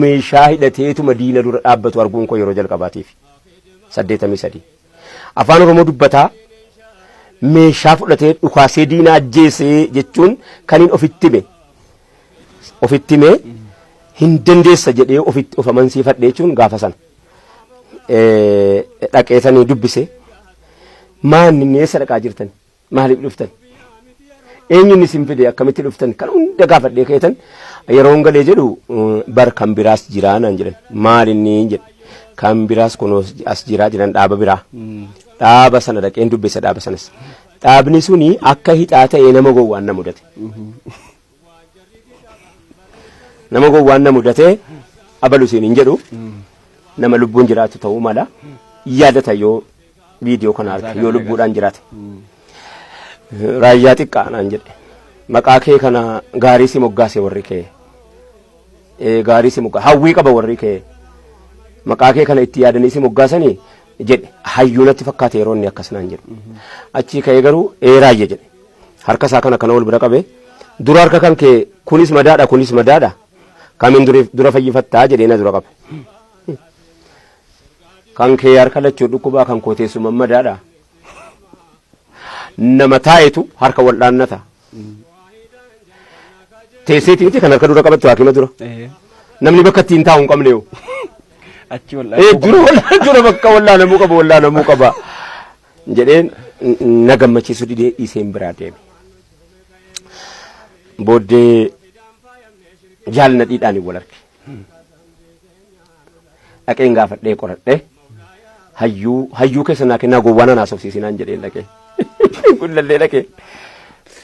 meeshaa hidhateetuma diina dura dhaabbatu arguun koo yeroo jalqabaatiif 83 afaan oromoo dubbataa meeshaa fudhatee dhukaasee diina ajjeesee jechuun kaniin ofitti hime hin dandeessa jedhee ofitti of amansiifadhe jechuun gaafa sana dhaqeetanii dubbise maanni eessa dhaqaa jirtan maaliif dhuftan eenyuun isin fide akkamitti dhuftan kan hunda gaafadhee keetan yeroo galee jedhu bar kan biraas jiraa naan jedhan maalinni jedhe kan biraas kun as jiraa jedhan dhaaba biraa dhaaba sana dhaqeen dubbise dhaaba sanas dhaabni suni akka hixaa ta'ee nama gowwaan na mudate nama gowwaan na mudate abalu siin hin jedhu nama lubbuun jiraatu ta'uu mala yaadata yoo viidiyoo kana arge yoo lubbuudhaan jiraate raayyaa xiqqaa naan jedhe maqaa kee kana gaarii si moggaase warri kee gaarii si moggaase hawwii qaba warri kee maqaa kee kana itti yaadanii si moggaasanii jedhe hayyuu natti fakkaate yeroo inni akkas naan jedhu achii ka'ee garuu raayya jedhe harka isaa kana wal bira qabe dura harka kan kee kunis madaadha kamiin dura fayyifattaa jedhee na dura qabe kan kee harka lachuu dhukkubaa kan koo teessuma madaadha nama taayetu harka wal dhaannata teesseeti miti kan harka dura qabattu hakima dura namni bakka ittiin taa'u hin qabne yoo achi dura bakka wallaalamuu qaba jedheen na gammachiisu didee dhiiseen biraa deeme booddee jaalna dhiidhaan wal arge dhaqeen gaafadhee qoradhee hayyuu keessa naa kennaa gowwaana naa sobsiisinaan jedheen dhaqee kullallee dhaqee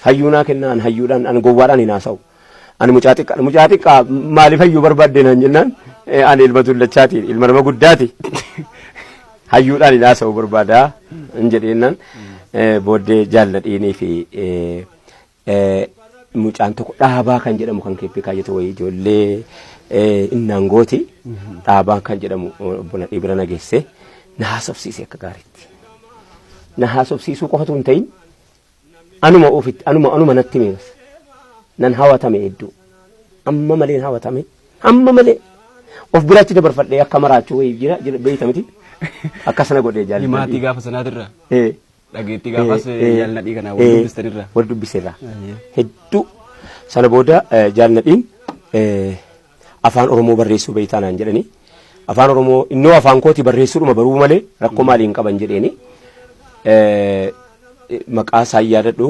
hayyuu naa kennaan hayyuudhaan an gowwaadhaan hin haasa'u ani mucaa xiqqaa maaliif hayyuu barbaadde naan jennaan ani ilma tullachaati ilma nama guddaati hayyuudhaan hin haasa'u barbaadaa hin jedheennan booddee jaalladhiinii fi mucaan tokko dhaabaa kan jedhamu kan keeppee kaayyato wayii ijoollee innaan gooti dhaabaa kan jedhamu buna dhibira nageesse na haasofsiise akka gaariitti na haasofsiisuu qofatu hin ta'in anuma natti miiras nan hawatame hedduu amma malee hawatame amma malee of biraatti dabarfadhee akka maraachuu wayii jira beeytamiti akkasana godhee jaalladhi maatii gaafa sanaatirra dhageetti gaafas jaalladhii kana wal dubbistanirra wal dubbiseerra hedduu sana booda jaalladhiin afaan oromoo barreessuu beeytaanaan jedhanii afaan oromoo innoo afaan kooti barreessuudhuma baruu malee rakkoo maaliin qaban jedheeni maqaa isaa yaadadhu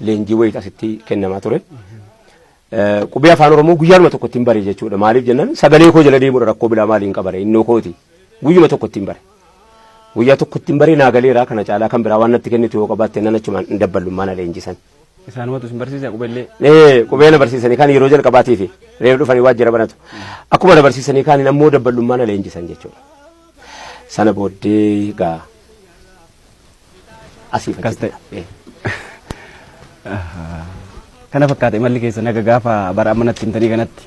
leenjii wayii asitti kennamaa ture qubee afaan oromoo guyyaanuma tokko ittiin bare jechuudha maaliif jennaan sagalee koo jala deemuudha rakkoo bilaa maaliin qabare innoo kooti guyyuma tokko ittiin bare guyyaa tokko ittiin bare naagaleeraa kana caalaa kan biraa waan natti kennitu yoo qabaatte nan achumaan hin dabbalummaa na leenjisan isaanumatu isin barsiisa qubeellee qubee na barsiisanii kaan yeroo jalqabaatii fi reef dhufanii waajjira banatu akkuma na barsiisanii kaan ammoo dabbalummaa na leenjisan jechuudha sana booddee gaa asiif akkas ta'e kana fakkaate malli keessa naga gaafa bara ammanatti himtanii kanatti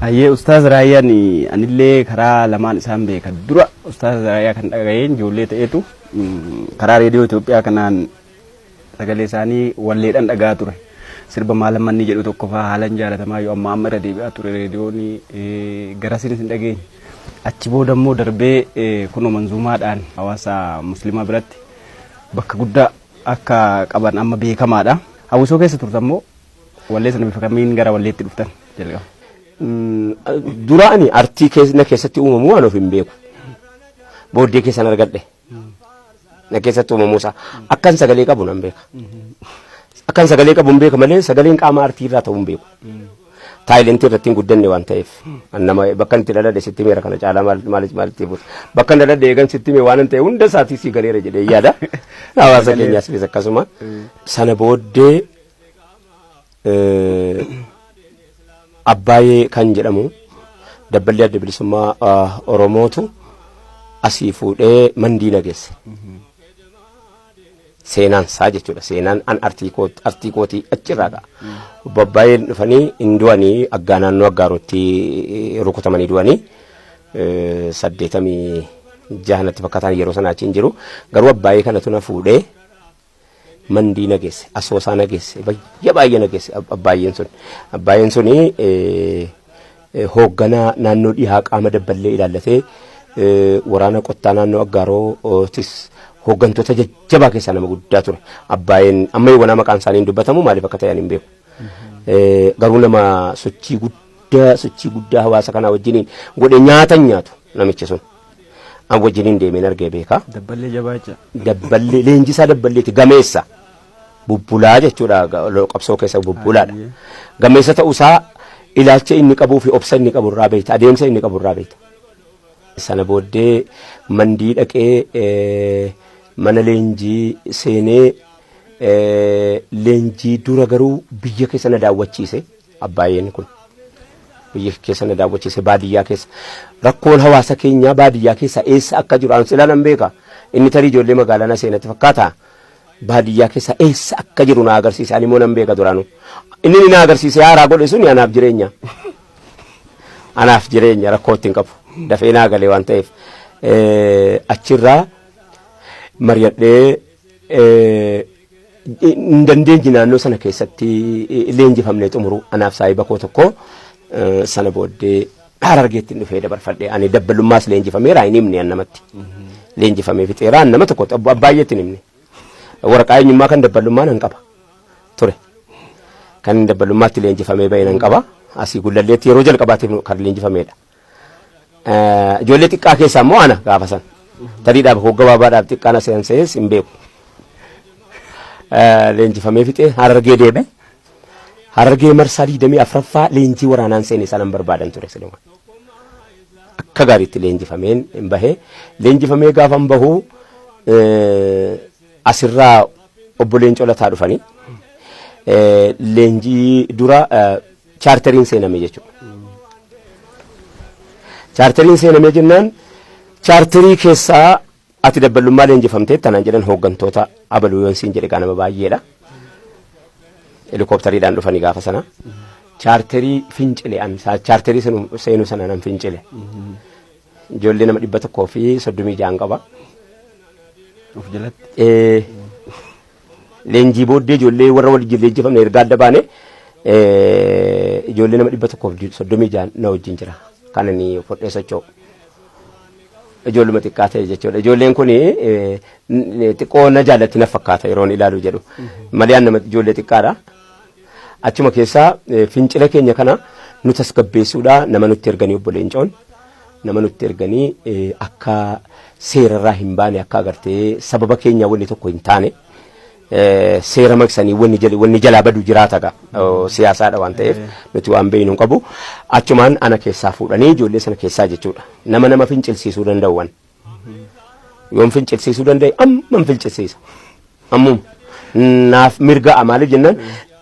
hayyee Ustaaz Raayyaan anillee karaa lamaan isaan beeka dura Ustaaz Raayyaa kan dhaga'een ijoollee ta'eetu karaa reediyoo Itoophiyaa kanaan sagalee isaanii walleedhaan dhagaa ture sirba maalammanni jedhu tokko faa haalan jaalatamaa yoo amma irra deebi'aa ture reediyoon garasiin hin dhageenye achi booda immoo darbee kunoo manzuumaadhaan hawaasa muslimaa biratti bakka guddaa akka qaban amma beekamaadha hawwisoo keessa turtammoo wallee sana bifa kamiin gara walleetti dhuftan jalqaba duraani artii keessatti uumamu waan of hin beeku booddee keessan argadhe na keessatti uumamuusaa akkan sagalee qabu nan beeka akkan sagalee qabu hin beeka malee sagaleen qaama artii irraa ta'uu hin beeku taayilentii irratti hin guddanne waan ta'eef nama bakka itti dhaladhe sitti meera kana caalaa maalitti buusa bakka inni dhaladhe eegan sitti mee waan ta'e hunda isaatii si galeera jedhee yaada hawaasa keenyaas bis akkasuma sana booddee Abbaayee kan jedhamu dabballee adda bilisummaa Oromootu asii fuudhee mandii nageesse seenaan isaa jechuudha seenaan an artii kootii achirraa qa'a Abbaayeen dhufanii hin du'anii aggaa naannoo aggaarotti rukutamanii du'anii 86 fakkaatan yeroo sana achiin jiru garuu Abbaayee kanatu na fuudhee Mandii nageesse, Asoosaa nageesse, baay'ee nageesse abbaayeen suni hoogganaa naannoo dhihaa qaama dabballee ilaallatee waraana qottaa naannoo Aggaarootis hooggantoota jajjabaa keessaa nama guddaa ture. Abbaayeen amma wanaa maqaan isaanii hin dubbatamu maaliif akka ta'an hin beeku. Garuu nama sochii guddaa hawaasa kanaa wajjiniin godhe nyaatu namichi sun. An wajjiniin deemeen argee beeka. Dabballee jabaacha. Dabballee leenjisaa dabballeeti gameessa. Bubbulaa jechuudha qabsoo keessa bubbulaadha. Gameessa ta'uusaa ilaalcha inni qabuu fi obsa inni qabu irraa beekta, adeemsa inni qabu irraa beekta. Sana booddee mandii dhaqee mana leenjii seenee leenjii dura garuu biyya keessa na daawwachiise abbaayeen kun. Biyya keessa na daawwachiise baadiyyaa keessa. Rakkoon hawaasa keenyaa baadiyyaa keessa eessa akka jiru an silaa nan beeka. Inni tarii ijoollee magaalaa na seenatti fakkaata. Baadiyyaa keessa eessa akka jiru na agarsiise ani immoo nan beeka duraanu. Inni na agarsiise haaraa godhe sun anaaf jireenya. Anaaf jireenya rakkoo ittiin qabu. Dafee naa galee waan ta'eef achirraa mari'adhee hin dandeenye naannoo sana keessatti leenjifamnee xumuru anaaf saahiba koo tokko sana booddee Harargeetti dhufee dabarfadhee ani dabbalummaas leenjifameera hin himne namatti. Leenjifamee fixeera nama tokko baay'eetti hin himne. Waraqaa eenyummaa kan dabbalummaan hin qaba ture. Kan dabbalummaatti leenjifamee bahe hin qaba. Asii gullalleetti yeroo jalqabaatiif kan leenjifameedha. Ijoollee xiqqaa keessaa immoo ana gaafa san. Tariidhaaf hogga baabaadhaaf xiqqaana seensees hin beeku. Leenjifamee fixee Harargee deeme. Harargee marsaa 24ffaa leenjii waraanaan seenee sanan barbaadan ture siluma. Akka gaariitti leenjifameen hin bahee. Leenjifamee gaafa hin bahu asirraa obbo Leencoo Lataa dhufanii leenjii dura chaarteriin seename jechuudha. Chaarteriin seename jennaan chaarterii keessaa ati dabbalummaa leenjifamtee tanaan jedhan hooggantoota abaluu yoon siin jedhe nama baay'eedha. Helikooftariidhaan dhufanii gaafa sana. Chaarterii fincile'an chaarterii seenuu sana nan fincile. Ijoollee nama 136 qaba. Of jalatti. Leenjii booddee ijoollee warra waliin leenjifamne erga adda baane ijoollee nama 136 na wajjin jira. Kan inni fudhee socho'u. Ijoolluma xiqqaa ta'e jechuudha. Ijoolleen kun xiqqoo na jaallatti na fakkaata yeroon ilaalu jedhu. Malee nama ijoollee xiqqaadha. Achuma keessaa fincila keenya kana nu tasgabbeessuudha nama nutti erganii obbo Leencoon nama nutti erganii akka seerarraa hin baane akka agartee sababa keenya wanni tokko hin taane seera maksanii wanni jalaa badu jiraata siyaasaadha waan ta'eef nuti waan beeynu hin qabu. Achumaan ana keessaa fuudhanii ijoollee sana keessaa jechuudha. Nama fincilsiisuu danda'uwan. Yoon fincilsiisuu danda'e amma fincilsiisa. Ammum naaf mirga maaliif jennaan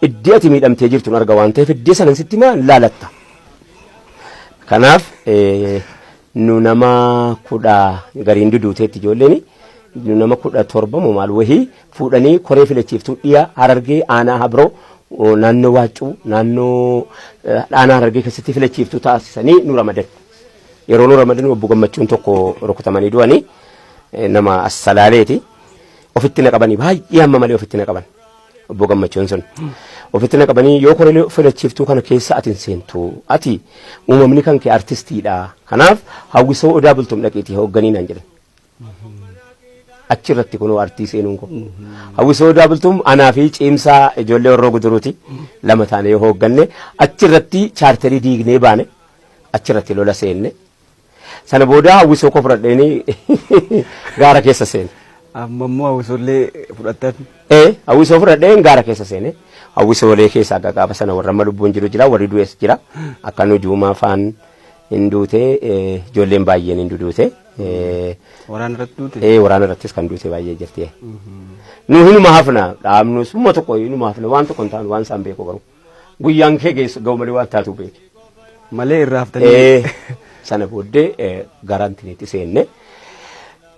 iddii ati miidhamtee jirtu arga waan ta'eef iddii sanan sitti maa laalatta. Kanaaf nu nama 10 gariin duduuteetti ijoolleen nu nama 17 moo maal wahii fuudhanii koree filachiiftuu dhiyaa Harargee aanaa Habroo naannoo Waaccuu naannoo aanaa Harargee keessatti filachiiftuu taasisanii nu ramadan. Yeroo nu ramadan obbo Gammachuun tokko rukutamanii du'anii nama Assalaaleeti. Ofitti na qabanii baay'ee amma malee ofitti na qaban. Obbo Gammachuun sun ofitti na qabanii yoo koree filachiiftuu kana keessa atin seentu ati uumamni kan kee artistiidha. Kanaaf hawwisoo odaa bultum dhaqiitii hoogganii naan jedhan. Achirratti kunoo artii seenuun kun hawwisoo odaa bultum anaa fi ciimsaa ijoollee warroo guduruuti lama taane yoo hoogganne achirratti chaarterii diignee baane achirratti lola seenne sana booda hawwisoo koo fudhadheenii gaara keessa seene. Amma immoo hawwisoollee fudhatan. Hawwisoo fudhadheen gaara keessa seene. Hawwisoolee keessaa gaafa sana warra amma lubbuun jiru jira warri du'es jira. Akka nu juumaa faan hin duute ijoolleen baay'een hin duute. Waraana irratti duute? Waraana irrattis kan duute baay'ee jirti. Nu hinuma hafna dhaabnu summa tokko hinuma hafna waan tokko hin taanu waan isaan beeku garuu. Guyyaan kee geessu ga'u malee waan taatu beeku. Malee irraa haftanii. Sana booddee garantiinitti seenne.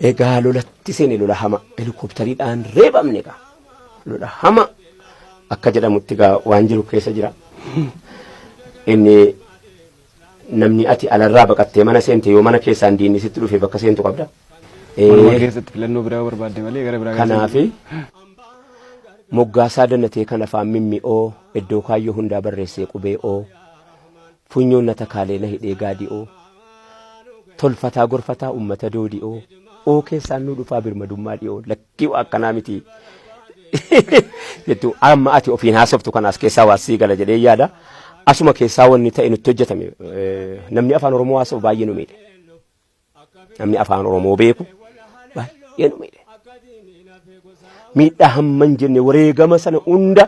Egaa lolatti seene lola hama helikooftariidhaan reebamne egaa lola hama akka jedhamutti egaa waan jiru keessa jira. Inni namni ati alarraa baqattee mana seente yoo mana keessaan diinni sitti dhufe bakka seentu qabda. Mana keessatti filannoo biraa barbaadde malee gara biraa. Kanaafi moggaasaa dannatee kan afaan mimmi'oo iddoo kaayyoo hundaa barreessee qubee'oo funyoon na takaalee na hidhee gaadi'oo tolfataa gorfataa ummata doodi'oo oo keessaan nu dhufaa birmadummaa dhi'oo lakkii akkanaa miti jettu amma ati ofiin haasoftu kanaas keessaa waasii gala jedhee yaada asuma keessaa wanni ta'e nutti hojjetame namni afaan Oromoo haasawu baay'ee nu miidhe namni afaan Oromoo beeku baay'ee nu miidhe miidhaa hamman jenne wareegama sana hunda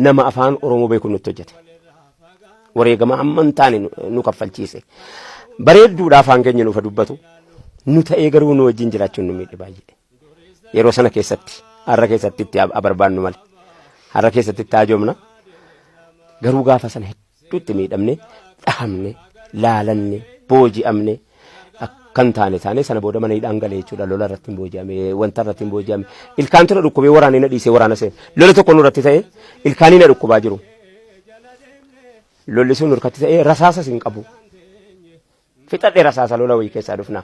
nama afaan Oromoo beeku nutti hojjete wareegama hamman taane nu kaffalchiise bareedduudha afaan keenya nuuf dubbatu nu ta'ee garuu nu wajjin jiraachuun nu miidhe baay'ee yeroo sana keessatti har'a keessatti itti abarbaannu malee har'a keessatti itti hajoomna garuu gaafa sana hedduutti miidhamne dhahamne laalanne booji'amne akkan taane sana booda mana hidhaan galee jechuudha lola irratti hin booji'ame wanta irratti hin booji'ame ilkaan tura dhukkubee waraana na dhiisee waraana seen lola tokko nurratti ta'e ilkaanii na dhukkubaa jiru lolli sun nurkatti ta'e rasaasa sin qabu fixadhe rasaasa lola wayii keessaa dhufna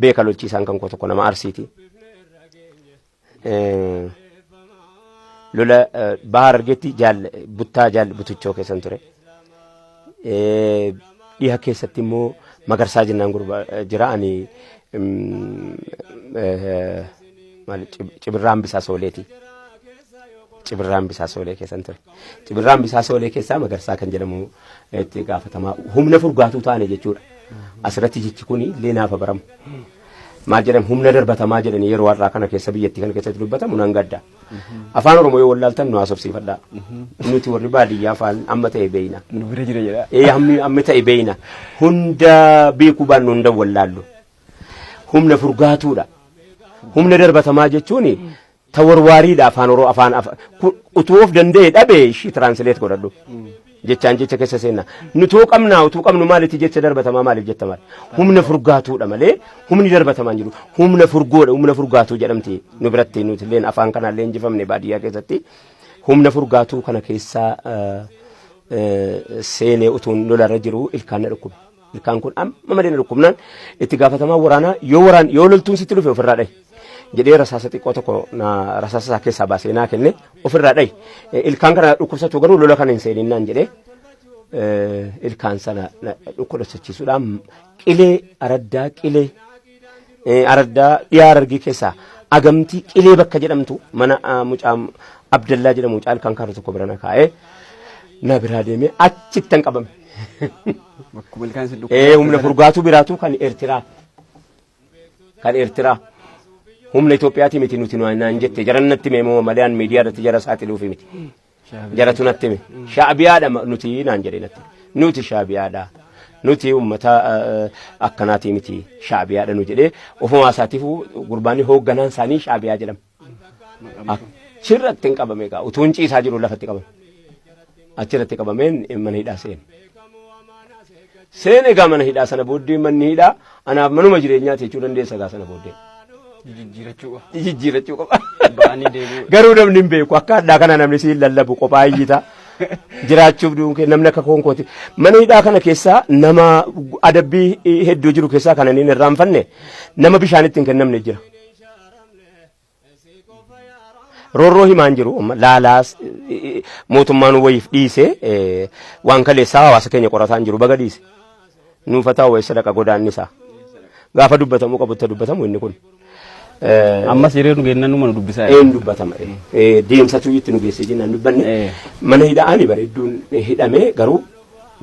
beeka lolchiisaan kan koo tokko nama arsiiti lola bahar argetti buttaa butuchoo keessan ture dhiha keessatti immoo magarsaa jennaan gurba jira ani cibirraan bisaa sooleeti cibirraan bisaa soolee keessan ture cibirraan bisaa soolee keessaa magarsaa kan jedhamu itti gaafatamaa humna furgaatuu taane jechuudha asirratti jechi kun illee naafa baramu maal jedhamu humna darbatamaa jedhanii yeroo har'aa kana keessa biyyattii kana keessatti dubbatamu nan gadda afaan Oromoo yoo wallaaltan nu haasofsiifadha nuti warri baadiyyaa afaan amma ta'e beeyna nu bira jira jedha amma ta'e beeyna hunda beekuu baannu hunda wallaallu humna furgaatuudha humna darbatamaa jechuun tawarwaariidha afaan Oromoo afaan utuu of danda'e dhabe ishii translate godhadhu jechaan jecha keessa seenna nutuu qabnaa utuu qabnu maalitti jecha darbatamaa maaliif jetta maal humna furgaatuudha malee humni darbatamaan jiru humna furgoodha humna furgaatuu jedhamti nu biratti nuti illeen afaan kanaan leenjifamne baadiyyaa keessatti humna furgaatuu kana keessaa seenee utuun lolarra jiru ilkaan na dhukkube ilkaan kun amma malee na dhukkubnaan itti gaafatamaa waraanaa yoo loltuun sitti dhufe ofirraa dhahi jedhee rasaasa xiqqoo tokko rasaasa isaa keessaa baasee naa kenne ofirraa dhahi ilkaan kana dhukkubsatu garuu lola kana hin seeninnaan jedhee ilkaan sana dhukkubsachiisuudhaan qilee araddaa dhiyaa Harargee keessaa agamtii qilee bakka jedhamtu mana mucaa Abdallaa jedhamu mucaa ilkaan kaarra tokko bira na kaa'ee na biraa deemee achittan qabame. Humna furgaatuu biraatu kan Eertiraa humna Itoophiyaati miti nuti naan jette jarannatti meemoo malee miidiyaa irratti jara saaxiluufi miti jaratu natti me shaabiyaadha nuti naan jedhe natti nuti shaabiyaadha nuti ummata akkanaati miti shaabiyaadha nu jedhee ofuma isaatiif gurbaanni hoogganaan isaanii shaabiyaa jedhama achirratti hin qabame egaa utuun ciisaa jiru lafatti qabame achirratti qabameen mana hidhaa seene egaa mana hidhaa sana booddee manni hidhaa anaaf manuma jireenyaati jechuu dandeessa egaa sana booddee jijjiirachuu qaba garuu namni hin beeku akka addaa kana namni siin lallabu qophaa iyyita jiraachuuf duunkee namni akka koonkooti mana hidhaa kana keessaa nama adabbii hedduu jiru keessaa kana inni irraanfanne nama bishaanitti hin kennamne jira roorroo himaan jiru laalaas mootummaan wayiif dhiise waan kaleessaa hawaasa keenya qorataan jiru baga dhiise nuufataa wayii sadaqa godaannisaa gaafa dubbatamuu qabutti dubbatamu inni kun ammas yeroo nu geennan nu dubbisaa dubbatama deemsatu itti nu geessee jennaan dubbanne mana hidhaani bareedduun hidhame garuu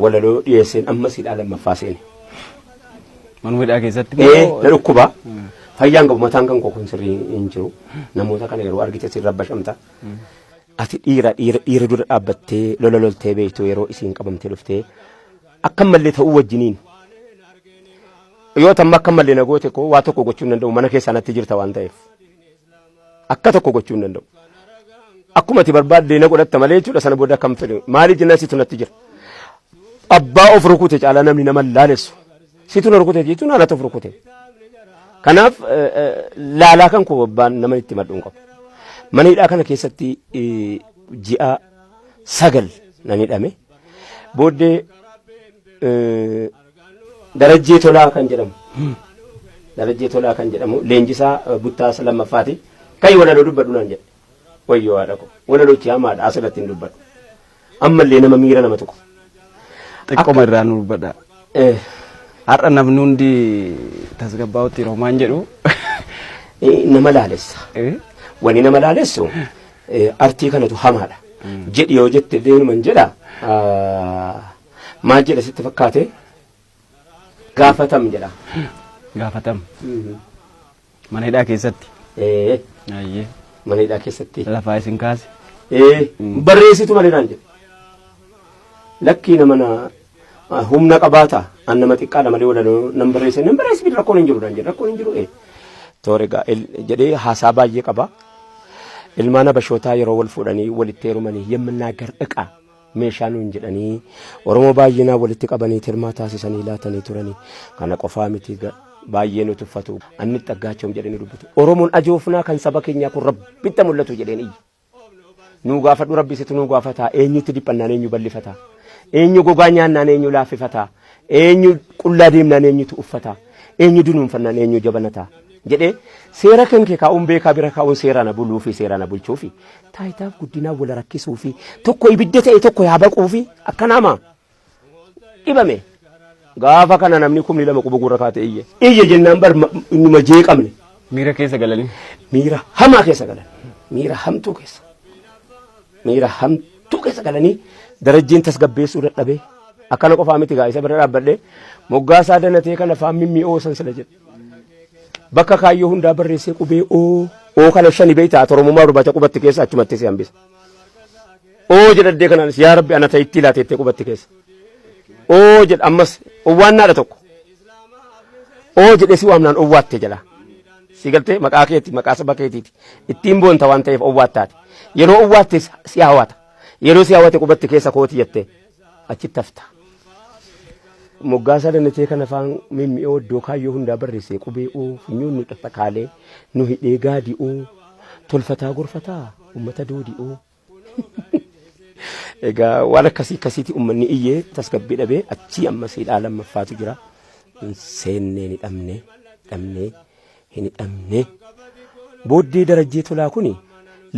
walaloo dhiyeesseen ammas hidhaa lammaffaa seene manuma hidhaa keessatti na dhukkuba fayyaan qabu mataan kan kokon sirrii hin jiru namoota kana yeroo argite sirra bashamta ati dhiira dura dhaabbattee lola loltee beektu yeroo isiin qabamtee dhuftee akkamallee ta'uu wajjiniin yoo tamma akkamallee na goote koo waa tokko gochuu hin danda'u mana keessaa natti jirta waan ta'eef akka tokko gochuu hin danda'u akkuma ati barbaadde na godhatta malee jechuudha sana booda akkam fedhe maaliif jennaan situ natti jira abbaa of rukute caalaa namni nama laalessu situ na rukute jechuun haala of rukute kanaaf laalaa kan koo abbaan nama itti madduun qabu mana hidhaa kana keessatti ji'a 9 nan hidhame booddee darajjee tolaa kan jedhamu leenjisaa buttaa lammaffaati kai walaloo dubbadhu naan jedhe wayyoo haadha ko wala lochi hamaadha asirratti hin dubbadhu ammallee nama miira nama tokko xiqqoma irraa nu dubbadha har'a namni hundi tasgabbaa'utti roomaan jedhu nama laalessa wani nama laalessu artii kanatu hamaadha jedhi yoo jette deemuman jedha maal jedha sitti fakkaate gaafatam jedha gaafatam mana hidhaa keessatti ayyee mana hidhaa keessatti lafaa isin kaase barreessitu malee naan jedhe lakkii nama humna qabaata an nama xiqqaadha malee wala nan barreesse rakkoon hin jiru naan jedhe rakkoon hin jiru toorega jedhee haasaa baay'ee qaba ilmaan abashootaa yeroo wal fuudhanii walitti heerumanii yemmannaagar dhiqaa meeshaa nuun jedhanii Oromoo baay'inaa walitti qabanii tirmaa taasisanii laatanii turanii kana qofaa miti baay'ee nu tuffatu anni xaggaachoom jedhanii dubbatu Oromoon ajoofnaa kan saba keenyaa kun rabbitti mul'atu jedheen iyyi nu gaafadhu rabbisitu nu gaafataa eenyutti dhiphannaan eenyu ballifataa eenyu gogaa nyaannaan eenyu laaffifataa eenyu qullaa deemnaan eenyutu uffataa eenyu dunuunfannaan eenyu jabanataa jedhee seera kan kee kaa'uun beekaa bira kaa'uun seera na buluu fi seera na bulchuu fi taayitaaf guddinaa wal rakkisuu fi tokko ibidda ta'e tokko yaa baquu fi akka nama dhibame gaafa kana namni kumni lama quba gurra kaate iyye jennaan bar innuma jeeqamne miira keessa galanii miira hamaa keessa galan miira hamtuu keessa galanii darajjiin tasgabbeessuu dadhabee akkana qofaa miti gaa isa bira dhaabbadhee moggaasaa danatee kana faan mimmi'oosan sila jedhe bakka kaayyoo hundaa barreessee qubee oo kana shani beeytaa Oromummaa dubbata qubatti keessa achumatti si hambisa jedhaddee kanaanis yaa rabbi ana ta'itti laateettee qubatti keessa jedha ammas owwaannaadha tokko jedhee si waamnaan owwaatte jedha si galtee maqaa keeti maqaa saba keetiiti ittiin boonta waan ta'eef owwaattaati yeroo owwaatte si hawwata yeroo si hawwate qubatti keessa kooti jettee achitti hafta moggaasaa danatee kana faan mimmi'oo iddoo kaayyoo hundaa barreessee qubee funyuun nu dhaqaalee nu hidhee gaadi'oo tolfataa gorfataa ummata doodi'oo egaa waan akkasiiti ummanni iyyee tasgabbii dhabee achii ammas hidhaa lammaffaatu jira seennee ni dhabnee hin hidhamne booddee darajjee tolaa kuni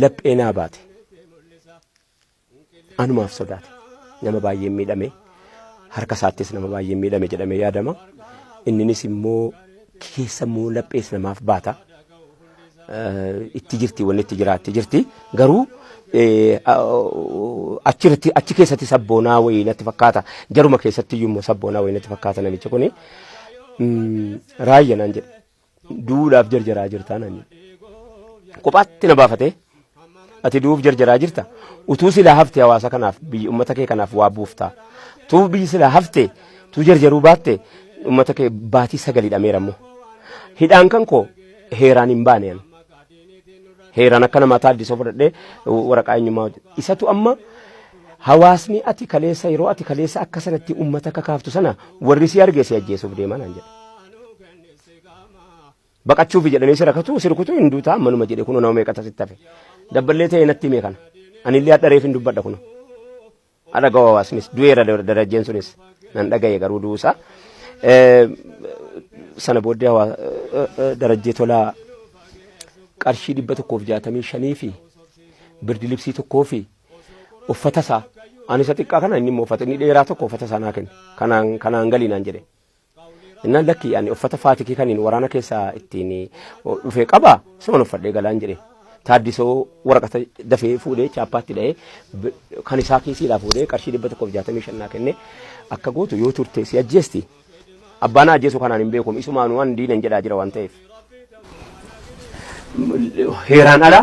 lapheenaa baate anumaaf sodaate nama baay'ee miidhame harka isaattis nama baay'ee miidhame jedhamee yaadama inninis immoo keessa immoo laphees namaaf baata itti jirti wanni itti jiraatti jirti garuu achi keessatti sabboonaa wayii natti fakkaata jaruma keessatti iyyuu immoo sabboonaa wayii natti fakkaata namichi kuni raayya naan jedhe duudhaaf jarjaraa jirtaa naan jedhe kophaatti na baafatee ati duuf jarjaraa jirta utuu silaa hafte hawaasa kanaaf biyya ummata kee kanaaf waa buuftaa tu biyyi silaa hafte tu jarjaruu baatte ummata kee baatii sagalii dhameera immoo hidhaan kan koo heeraan hin baaneen heeraan akka namaa taaddisoo fudhadhee waraqaa eenyummaa isatu amma hawaasni ati kaleessa yeroo ati kaleessa akka sanatti ummata akka kaaftu sana warri si argee si ajjeesuuf deeman aan jedhe baqachuuf jedhanii sirkutu hinduutaa manuma jedhe kuno nama meeqata sitti hafe dabballee ta'e natti himee kana anillee hadhareef hin dubbadha kuno adhagaa hawaasnis du'eera darajjeen sunis nan dhagaye garuu duusa sana booddee darajjee tolaa qarshii 165 fi birdi libsii tokkoo fi uffata isaa ani isa xiqqaa kana inni immoo uffata inni dheeraa tokko uffata isaa naa kenne kanaan galii naan jedhe innaan lakki ani uffata faatikii kaniin waraana keessaa ittiin dhufee qaba suman uffadhee galaan jedhe taaddisoo waraqata dafee fuudhee chaappaatti dha'ee kan isaa kiisiidhaa fuudhee qarshii 165 naa kenne akka gootu yoo turte si ajjeesti abbaan ajjeesu kanaan hin beekum isumaan waan diinan jedhaa jira waan ta'eef heeraan ala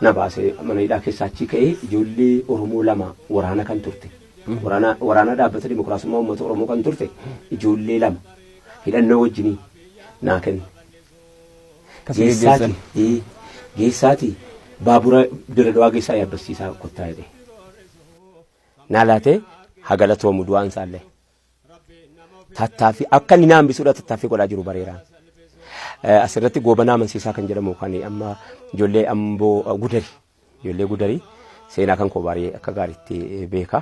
na baasee mana hidhaa keessaa achi ka'ee ijoollee Oromoo 2 waraana kan turte waraana dhaabbata dimokiraasummaa uummata Oromoo kan turte ijoollee 2 hidhannoo wajjinii naa kenne geessaati baabura Dirredawaa geessaa yaabbasiisaa kottaa jedhe naa laatee hagalatoomu du'aan isaallee tattaaffii akka inni na hambisuudha tattaaffii godhaa jiru bareeraan asirratti goobanaa amansiisaa kan jedhamu kan amma ijoollee amboo ijoollee gudarii seenaa kan koo baay'ee akka gaariitti beeka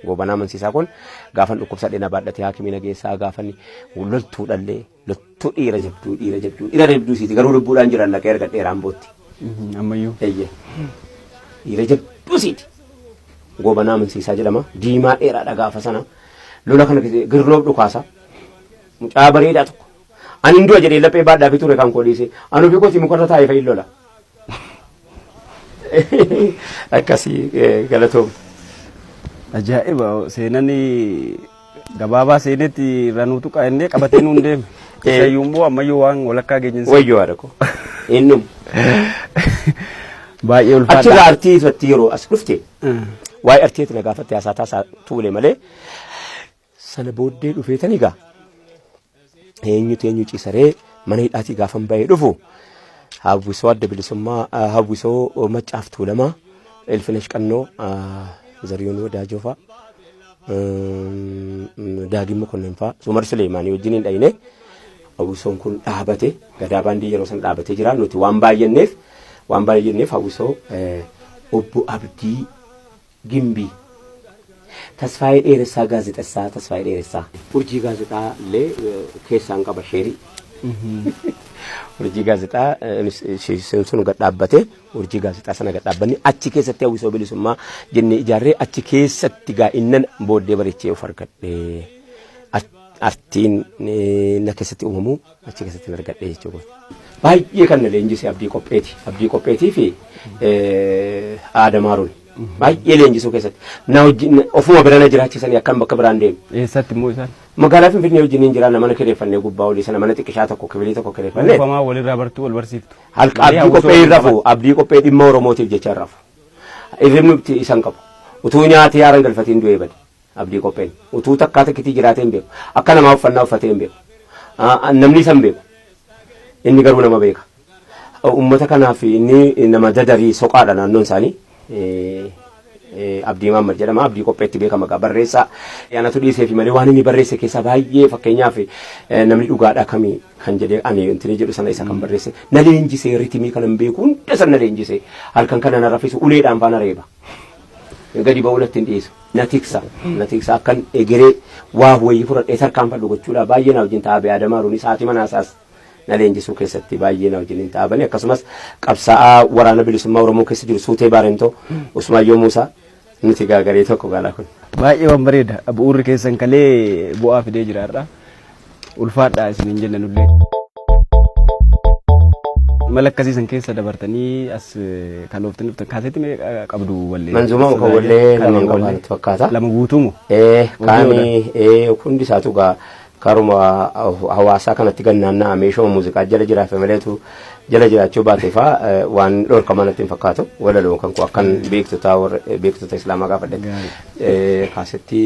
goobanaa amansiisaa kun gaafan dhukkubsadhee na baadhatee haakimii nageessaa gaafan loltuu dhallee loltuu dhiira jabduu siiti garuu lubbuudhaan jiran dhaqee erga dheeraan bootti Ammayyuu. Eeyyee. Dhiira jabduusiiti. Gobanaa amansiisaa jedhama. Diimaa dheeraadha gaafa sana. Lola kana girnoof dhukaasa. Mucaa bareedaa tokko. Ani hin du'a jedhee laphee baadhaa fi ture kan kooliise. Anu fi kooti mukarra taa'ee fa'i lola. Akkasii galatoom. Ajaa'iba seenaan gabaabaa seenetti ranuutu qaa'ennee qabatee nuun deeme. Isayyuu immoo ammayyuu waan walakkaa geenyinsa. Wayyoo haadha ko. Innum. Baay'ee ulfaadha. Achirraa artii irratti yeroo as dhufte. Waa'ee artiitti na gaafatte haasaa taasaa tuule malee sana booddee dhufeetani gaa. Eenyu ciisaree mana hidhaatii gaafan bahee dhufu. Hawwisoo adda bilisummaa hawwisoo maccaaf tuulamaa Ilfinesh Qannoo Zariyoon Wadaajoo fa'a Daagimmoo Koneen fa'a Sumar Suleemaanii wajjin hin dhayine hawwisoon kun dhaabate gadaa baandii yeroo san dhaabatee jira nuti waan baay'anneef hawwisoo obbo Abdii Gimbii Tasfaayee Dheeressaa gaazexessaa Tasfaayee Dheeressaa urjii gaazexaa illee keessaan qaba sheerii. Urjii gaazexaa sun gad dhaabbate urjii gaazexaa sana gad dhaabbanni achi keessatti hawwisoo bilisummaa jennee ijaarree achi keessatti gaa innan booddee bareechee of argadhe artiin na keessatti uumamu achi keessatti argadhe jechuudha. Baay'ee kan na leenjise abdii qopheetii fi aadamaaruun. Baay'ee leenjisuu keessatti na wajjin ofuma bira na jiraachisanii akkam bakka biraan deemu. Eessatti immoo isaan? Magaalaa Finfinnee wajjin hin jiraanna mana kireeffannee gubbaa olii sana mana xiqqishaa tokko kibilii tokko kireeffannee. Uufamaa walirraa bartuu wal barsiiftu. Abdii qophee hin rafu abdii qophee dhimma Oromootiif jecha hin rafu. Irrimni isan qabu. Utuu nyaatee haaraan galfatiin du'ee bade abdii qopheen. Utuu takkaa takkitii jiraatee hin beeku. Akka namaa uffannaa uffatee hin beeku. Namni isa hin beeku. Inni garuu nama beeka. Uummata kanaaf inni nama dadarii soqaadha naannoon isaanii. Abdii Maamad jedhama abdii qopheetti beekama maqaa barreessaa yaanatu dhiisee fi malee waan inni barreesse keessaa baay'ee fakkeenyaaf namni dhugaadhaa kamii kan jedhee ani intini jedhu sana isa kan barreesse na leenjisee ritimii kanan beeku hunda sana na leenjisee halkan kana na raffisu uleedhaan faana reeba gadi ba'uu natti hin dhiisu na tiksa akkan egeree waa wayii fudhadhee tarkaanfadhu gochuudha baay'ee na wajjin taa'aa Aadamaaruun isaatii manaasaas na leenjisuu keessatti baay'ee na wajjin hin taa'abani akkasumas qabsa'aa waraana bilisummaa Oromoo keessa jiru Suutee Baarentoo Usmaayyoo Muusaa nuti gaagaree tokko gaalaa kun. Baay'ee waan bareeda bu'uurri keessan kalee bu'aa fidee jiraadha. Ulfaadhaa isin hin jenne nullee. Mala akkasiisan keessa dabartanii as kalooftanii dhuftan kaasetti mee qabdu wallee? Manzumaa muka wallee lama qabaatu fakkaata. Lama guutuumu? Kaani hundi isaatu gaa karuma hawaasaa kanatti gannaannaa meeshoo muuziqaa jala jiraafe maleetu jala jiraachuu baatee faa waan dhorkamaa natti hin fakkaatu walaloo kan ku akkan beektota islaamaa gaafadhe kaasetti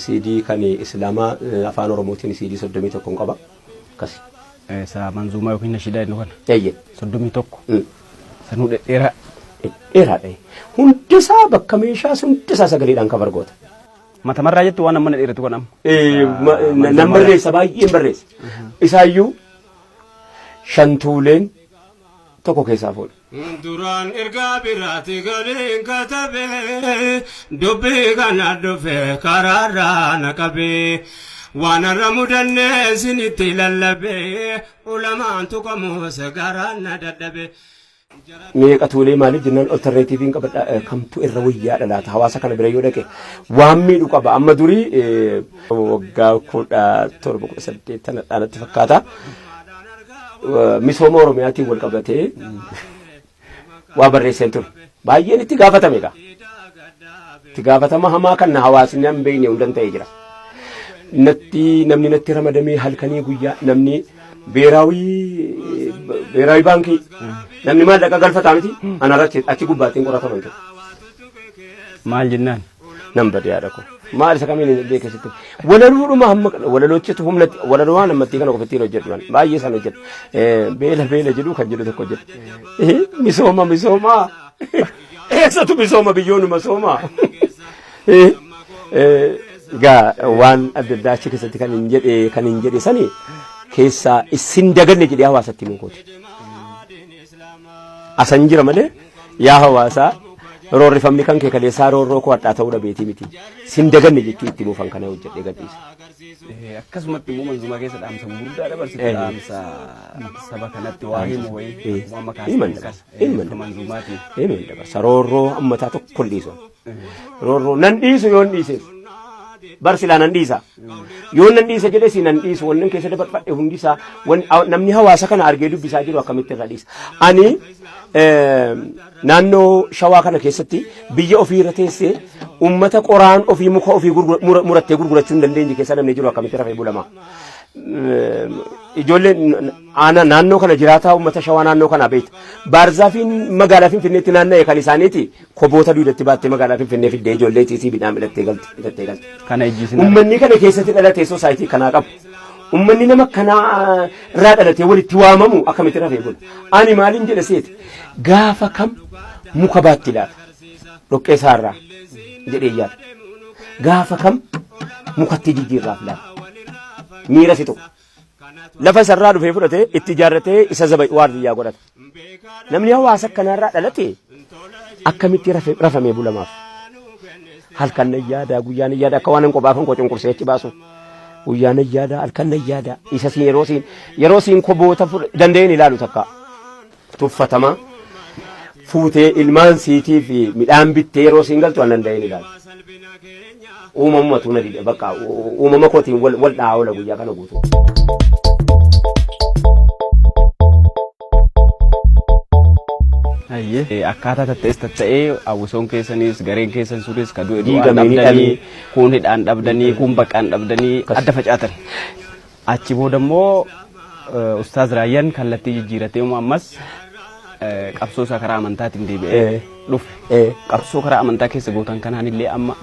CD kan islaamaa afaan oromootiin CD 31 qaba akkasi. Sa manzumaa yookiin nashidaa inni kana? Eeyyee. 31. Sanuu dheeraa. Dheeraadha. Hundisaa bakka meeshaa hundisaa sagaleedhaan kan bargoota. Mata marraa jettu waan amma na dheeratu kan amma. Nan barreessa baay'een barreessa. Isaayyuu shantuuleen tokko keessaa fuudha. Duraan ergaa biraati galiin katabee dubbii kana dhufee karaarraa na qabee waan irra mudannee sinitti lallabee ulamaan tuqamoo sagaraan na dadhabee. Meeqa tuulee maaliif jennaan alternaatiiviin qabadha kamtu irra wayyaadha laata hawaasa kana bira yoo dhaqe waan miidhu qaba amma durii waggaa 17 dhaanatti fakkaata. Misooma Oromiyaatiin wal qabatee waa barreesseen ture baay'een itti gaafatame egaa itti gaafatama hamaa kan hawaasni hin beekne hundan ta'ee jira namni natti ramadamee halkanii guyyaa namni beeraawi baankii namni maallaqa galfataa miti anarratti achi gubbaattiin qorataman ture. Maal jennaan? Nam badee yaada ko maal isa kamiin hin beekesitti walaluudhuma hamma walaloochitu humnatti walaloo waan ammattii kana qofittiin hojjedhu baay'ee san hojjedhu beela jedhu kan jedhu tokko hojjedhu misooma eessatu misooma biyyoonuma sooma gaa waan adda addaa achi keessatti kan hin jedhe sani keessaa isin daganne jedhee hawaasatti mukooti asan jira malee yaa hawaasaa roorri famni kan kee kaleessaa roorroo koo hadhaa ta'uu dhabeetii miti sin daganne jechuu itti muufan kana hojjedhee gadhiisa. Akkasumatti immoo manzumaa keessa dhaamsa gurguddaa dabarsite dhaamsa saba kanatti waa himu wayii waan makaasa manzumaatiin. Himan dabarsa roorroo ammataa tokko dhiisu. Roorroo nan dhiisu yoon dhiiseef. Barsilaa nan dhiisa. Yoon nan dhiisa jedhee si nan dhiisu wannan keessa dabarfadhe hundisaa namni hawaasa kana argee dubbisaa jiru akkamitti irra dhiisa. Ani naannoo Shawaa kana keessatti biyya ofii irra teessee ummata qoraan ofii muka ofii murattee gurgurachuu hin dandeenye keessa namni jiru akkamitti rafee bulama. Ijoolleen naannoo kana jiraataa ummata Shawaa naannoo kana beekta. Baarzaafiin magaalaa Finfinneetti naanna'e kan isaaniiti koboota duudatti baattee magaalaa Finfinnee fiddee ijoollee tiisii midhaan hidhattee galti. Kana ejjisin. Uummanni kana keessatti dhalatee soosaayitii kanaa qabu. Uummanni nama kanaa irraa dhalatee walitti waamamu akkamitti rafee bula. Ani maaliin jedha seeti gaafa kam muka baatti laata dhoqqee isaarraa jedhee yaada. Gaafa kam mukatti jijjiirraaf laata. Miira si tokko. Lafa isarraa dhufee fudhatee itti ijaarratee isa waardiyyaa godhata. Namni hawaasa kanarraa dhalate akkamitti rafamee bulamaaf. Halkan nan yaada guyyaan nan yaada akka waan kophaa kan koo cunqursee achi baasu. Guyyaan nan yaada halkan nan yaada isa siin yeroo siin koboota danda'een ilaalu takka. Tuffatama fuutee ilmaan siitii fi midhaan bittee yeroo siin galtu waan danda'een ilaalu. Uumamumatu na dide bakka uumama kootiin wal dhaawala guyyaa kana guutuu. Akkaataa tatta'ee hawwisoon keessanis gareen keessan sunis ka du'e du'aan dhabdanii kun hidhaan dhabdanii kun baqaan dhabdanii adda facaatan. Achi booda immoo Ustaaz Raayyaan kallattii jijjiiratee ammas qabsoo isaa karaa amantaatiin deebi'ee dhufe. Qabsoo karaa amantaa keessa gootan kanaan illee amma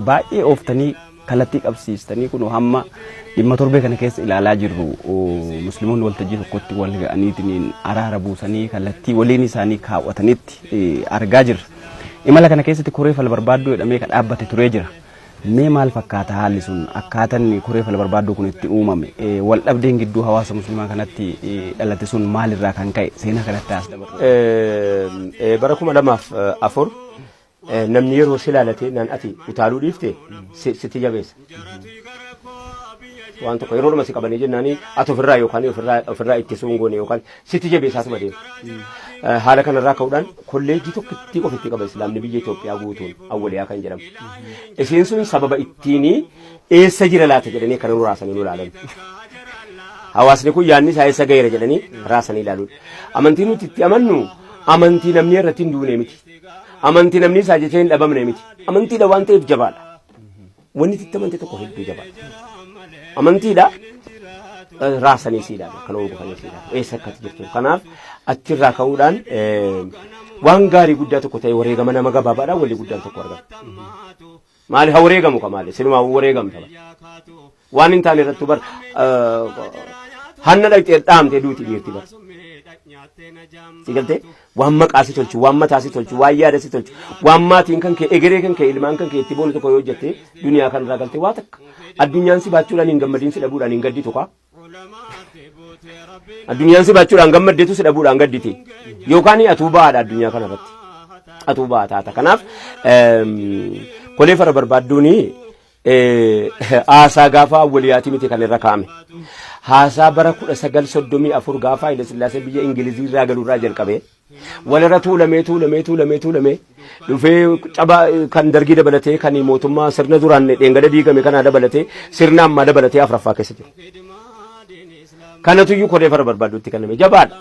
baay'ee ooftanii kallattii qabsiistanii kun hamma dhimma torbee kana keessa ilaalaa jirru musliimoonni waltajjii tokkotti wal ga'aniitiin araara buusanii kallattii waliin isaanii kaawwatanitti argaa jirra. Imala kana keessatti koree fal barbaadduu jedhamee kan dhaabbate turee jira. Mee maal fakkaata haalli sun akkaataan koree fal barbaadduu kun itti uumame wal dhabdeen gidduu hawaasa musliimaa kanatti dhalate sun maalirraa kan ka'e seenaa kanatti as dabarru. Bara 2004 namni yeroo si ilaalate naan ati utaaluu dhiifte sitti jabeessa. Waan tokko yeroo dhuma si qabanii jennaanii ati ofirraa yookaan ofirraa ittisuun goone yookaan sitti jabeessaatuma deema. Haala kanarraa ka'uudhaan kolleejjii tokkotti ofitti qaba Islaamni biyya Itoophiyaa guutuun awwaliyaa kan jedhamu. Isiin sun sababa ittiin eessa jira laata jedhanii kana nu raasanii nu ilaalan. Hawaasni kun yaadni isaa eessa gaheera jedhanii raasanii ilaaluudha. Amantii nuti itti amannu amantii namni irratti hin duune miti. Amantii namni isaa jechee hin dhabamne miti. Amantiidha waan ta'eef jabaadha. Wanni itti amante tokko hedduu jabaadha. Amantiidha raasanii si ilaala kan oolfanii si ilaala eessa akkati jirtu. Kanaaf achirraa ka'uudhaan waan gaarii guddaa tokko ta'e wareegama nama gabaabaadhaan walii guddaan tokko argama. Maali haa wareegamu ka maali sinumaa wareegamta waan hin taane irratti bar hanna dhaqxee dhaamtee duuti dhiirti bar. Sigalte waan maqaa si tolchu waan mataa si tolchu waan yaada si tolchu waan maatiin kan kee egeree kan kee ilmaan kan kee itti boonu tokko yoo hojjette duniyaa kanarraa galte waa takka addunyaan si baachuudhaan hin gammadiin si dhabuudhaan hin gadditu kaa. Addunyaan si baachuudhaan gammaddeetu si dhabuudhaan gadditi yookaan atuu bahaadha addunyaa kanarratti atuu bahaa taata. Kanaaf kolee fara barbaadduuni haasaa gaafa awwaliyaatii miti kan irra kaa'ame. Haasaa bara 1934 gaafa Haile Sillaasee biyya Ingilizii irraa galuurraa jalqabee walirra tuulamee dhufee caba kan dargii dabalatee kan mootummaa sirna duraan dheengada diigame kana dabalatee sirna ammaa dabalatee afraffaa keessa jiru. Kanatu iyyuu kolee fara barbaadduutti kenname jabaadha.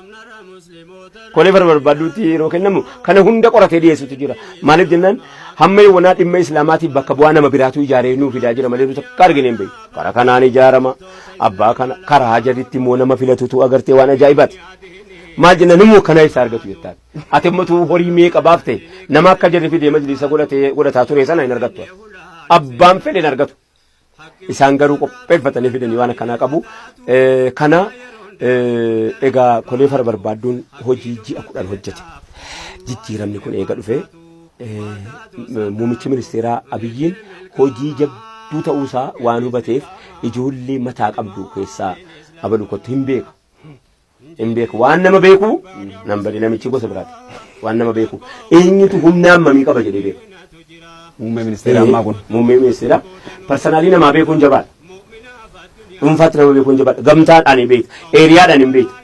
Kolee fara barbaadduutti yeroo kennamu kana hunda qoratee dhiyeessutu jira. Maaliif jennaan hamma yoonaa dhimma islaamaatiif bakka bu'aa nama biraatu ijaaree nuuf fidaa jira malee nuti akka argine hin beeku. Karaa kanaan ijaarama abbaa kana karaa jaditti immoo nama filatutu agartee waan ajaa'ibaati. Maal jennaan immoo kana isa argatu jettaan. Ati immatu horii meeqa baafte nama akka jarri fidee majlisa godhataa ture sana hin argattu. Abbaan fedhe hin argatu. Isaan garuu qopheeffatanii fidanii waan akkanaa qabu. Kana egaa kolee fara barbaadduun hojii ji'a 10 hojjete. Jijjiiramni kun eega dhufee muummichi ministeeraa Abiyyiin hojii jabduu ta'uusaa waan hubateef ijoollee mataa qabdu keessaa abalu kottu hin beeka. hin beeku waan nama beeku nan bade namichi gosa biraati waan nama beeku eenyutu humnaan mamii qaba jedhee beeku muummee ministeera ammaa kun muummee ministeera personaalii namaa beekuun jabaadha dhuunfaatti nama beekuun jabaadha gamtaadhaan hin beektu eeriyaadhaan hin beektu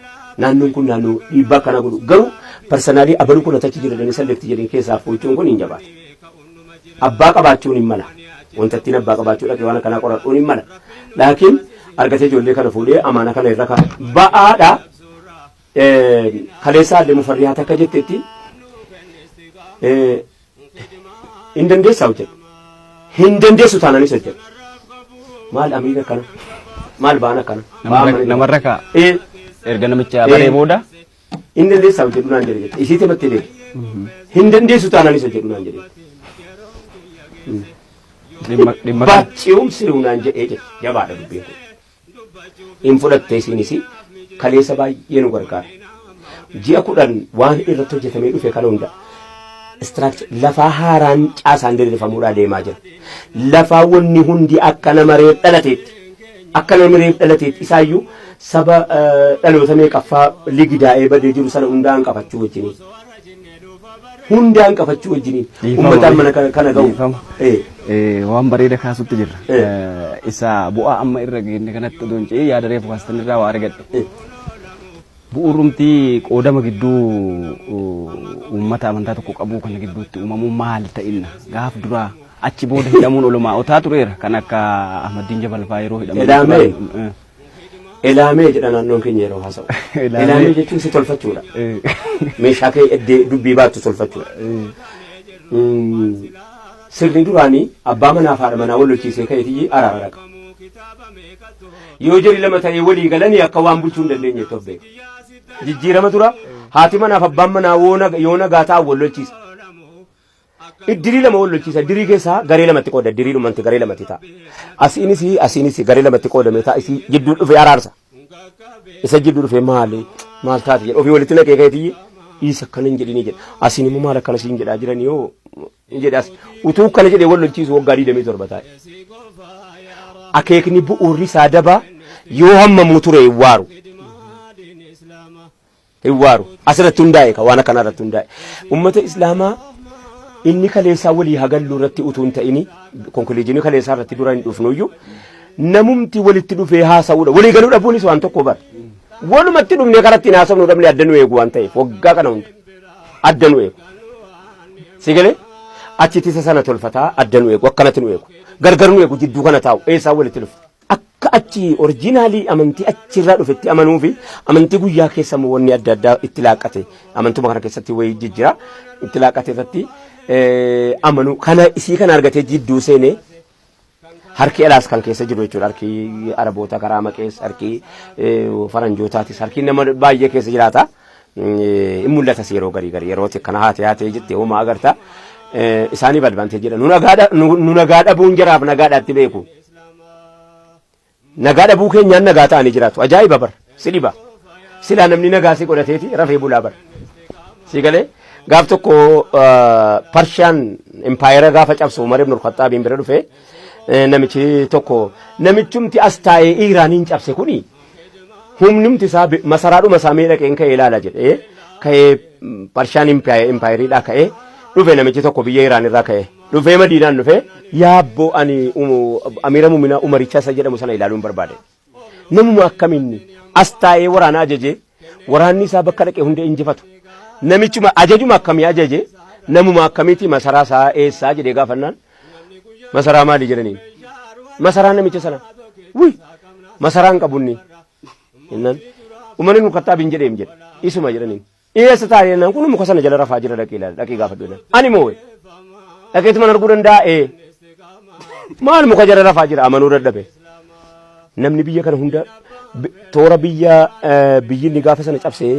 naannoon kun naannoo dhiibbaa kana godhu garuu personaalii abaluu kun achi jedhanii salleetti jedhanii keessaa fuuchuun kun hin jabaata abbaa qabaachuun hin mala wanta ittiin abbaa qabaachuu dhaqee waan kana qoradhuun hin mala laakiin argatee ijoollee kana fuudhee amaana kana irra ka'a ba'aadha kaleessaa addee mufarriyaata akka jetteetti hin dandeessaa hojjedhu hin dandeessu taananis hojjedhu maal amiira kana maal baana kana namarra ka'a erga namicha baree booda hin dandeessaa hojjedhu naan jedhe jette isiitti battee beeku hin dandeessu taananis hojjedhu naan jedhe baacci'uumsi naan jedhee jedhe jabaadha dubbiin kun hin fudhattee isiinis kaleessa baay'ee nu gargaara ji'a 10 waan irratti hojjetamee dhufe kana hunda lafaa haaraan caasaan diriirfamuudhaa deemaa jira lafaa wanni hundi akka nama reef dhalateetti isaayyuu saba dhaloota meeqaffaa ligidaa'ee badee jiru sana hundaan qabachuu wajjiniin uummataan mana kana ga'u waan bareeda kaasutti jirra isa bu'aa amma irra geenne kanatti odoon ce'ee yaada reefu kaastan irraa waa argadhe bu'uurumtii qoodama gidduu uummata amantaa tokko qabuu kana gidduutti uumamuu maal ta'inna gaaf duraa achi booda hidhamuun olumaa otaa tureera kan akka Ahmadiin Jabalfaa yeroo hidhamu elaamee jedha naannoon keenya yeroo haasa'u elaamee jechuun si tolfachuudha meeshaa kee eddee dubbii baattu tolfachuudha sirni duraanii abbaa manaa fi haadha manaa wal lolchiisee ka'eetii araara dhaqa yoo jari lama ta'ee walii galanii akka waan bulchuu hin dandeenye tofbeeku jijjiirama dura haati manaa fi abbaan manaa yoo nagaa ta'an wal lolchiisa iddirii lama wal lolchiisa iddirii keessaa garee lamatti qooda iddirii dhumanti garee lamatti ta'a asiinis garee lamatti qoodame ta'a isii jidduu dhufe araarsa isa jidduu dhufe maal taate jedha ofii walitti naqee ka'eetii isa akkana hin jedhini jedha asiin immoo maal akkana siin jedhaa jiran yoo jedhas utuu kana jedhee wal lolchiisu waggaa 27 taa'e akeekni bu'uurri isaa dabaa yoo hammamuu ture hin waaru asirratti hundaa'e ka waan akkana irratti hundaa'e ummata islaamaa inni kaleessaa walii hagalluu irratti utuu hin ta'ini konkoliijinii kaleessaa irratti dura hin dhufnuyyuu namumti walitti dhufee haasa'uudha walii galuu dhabuunis waan tokko bara walumatti dhufnee karatti hin haasa'u dhabne adda nu eegu waan ta'eef waggaa kana hunda adda nu eegu si galee achitti isa sana tolfataa adda nu eegu akkanatti nu eegu gargar nu eegu jidduu kana taa'u eessaa walitti dhufu akka achi oriijinaalii amantii achirraa dhufetti amanuu fi amantii guyyaa keessa wanni adda addaa itti laaqate amantuma kana keessatti wayii jijjira itti laaqate irratti amanu kana isii kana argatee jidduu seenee harki alaas kan keessa jiru jechuudha harki araboota karaa maqees harki faranjootaatis harki nama baay'ee keessa jiraata in mul'atas yeroo garii yerootti kana haatee jettee homaa agarta isaanii balbantee jedha nu nagaa dhabuun jiraaf nagaadhaatti beeku nagaa dhabuu keenyaan nagaa ta'anii jiraatu ajaa'iba bar si dhiba silaa namni nagaa si godhateeti rafee bulaa bar si galee gaaf tokko Pershaan empaayeraa gaafa cabsu Umar ibn al-Khattaab bira dhufe namichi tokko namichumti as taa'ee Iraaniin cabse kuni humnumti isaa masaraadhuma isaa mee dhaqeen ka'ee ilaala jedhee ka'ee Pershaan empaayeriidhaa ka'ee dhufe namichi tokko biyya Iraan irraa ka'ee dhufee Madiinaan dhufe yaabboo ani amiira muuminaa Umaricha isa jedhamu sana ilaaluun barbaade namuma akkamiin as taa'ee waraana ajaje waraanni isaa bakka dhaqee hundee injifatu namichuma ajajuma akkamii ajaje namuma akkamiiti masaraa isaa eessaa jedhee gaafannaan masaraa maali jedhaniin masaraa namicha sana masaraan qabunni innaan Umar ibn al-Khattaab jedheem jedhe isuma jedhaniin eessa taa'ee jennaan kun muka sana jala rafaa jira dhaqee ilaala dhaqee gaafadhu jennaan ani moo dhaqeetuma arguu danda'a maal muka jala rafaa jira amanuu dadhabe namni biyya kana hunda toora biyyinni gaafa sana cabsee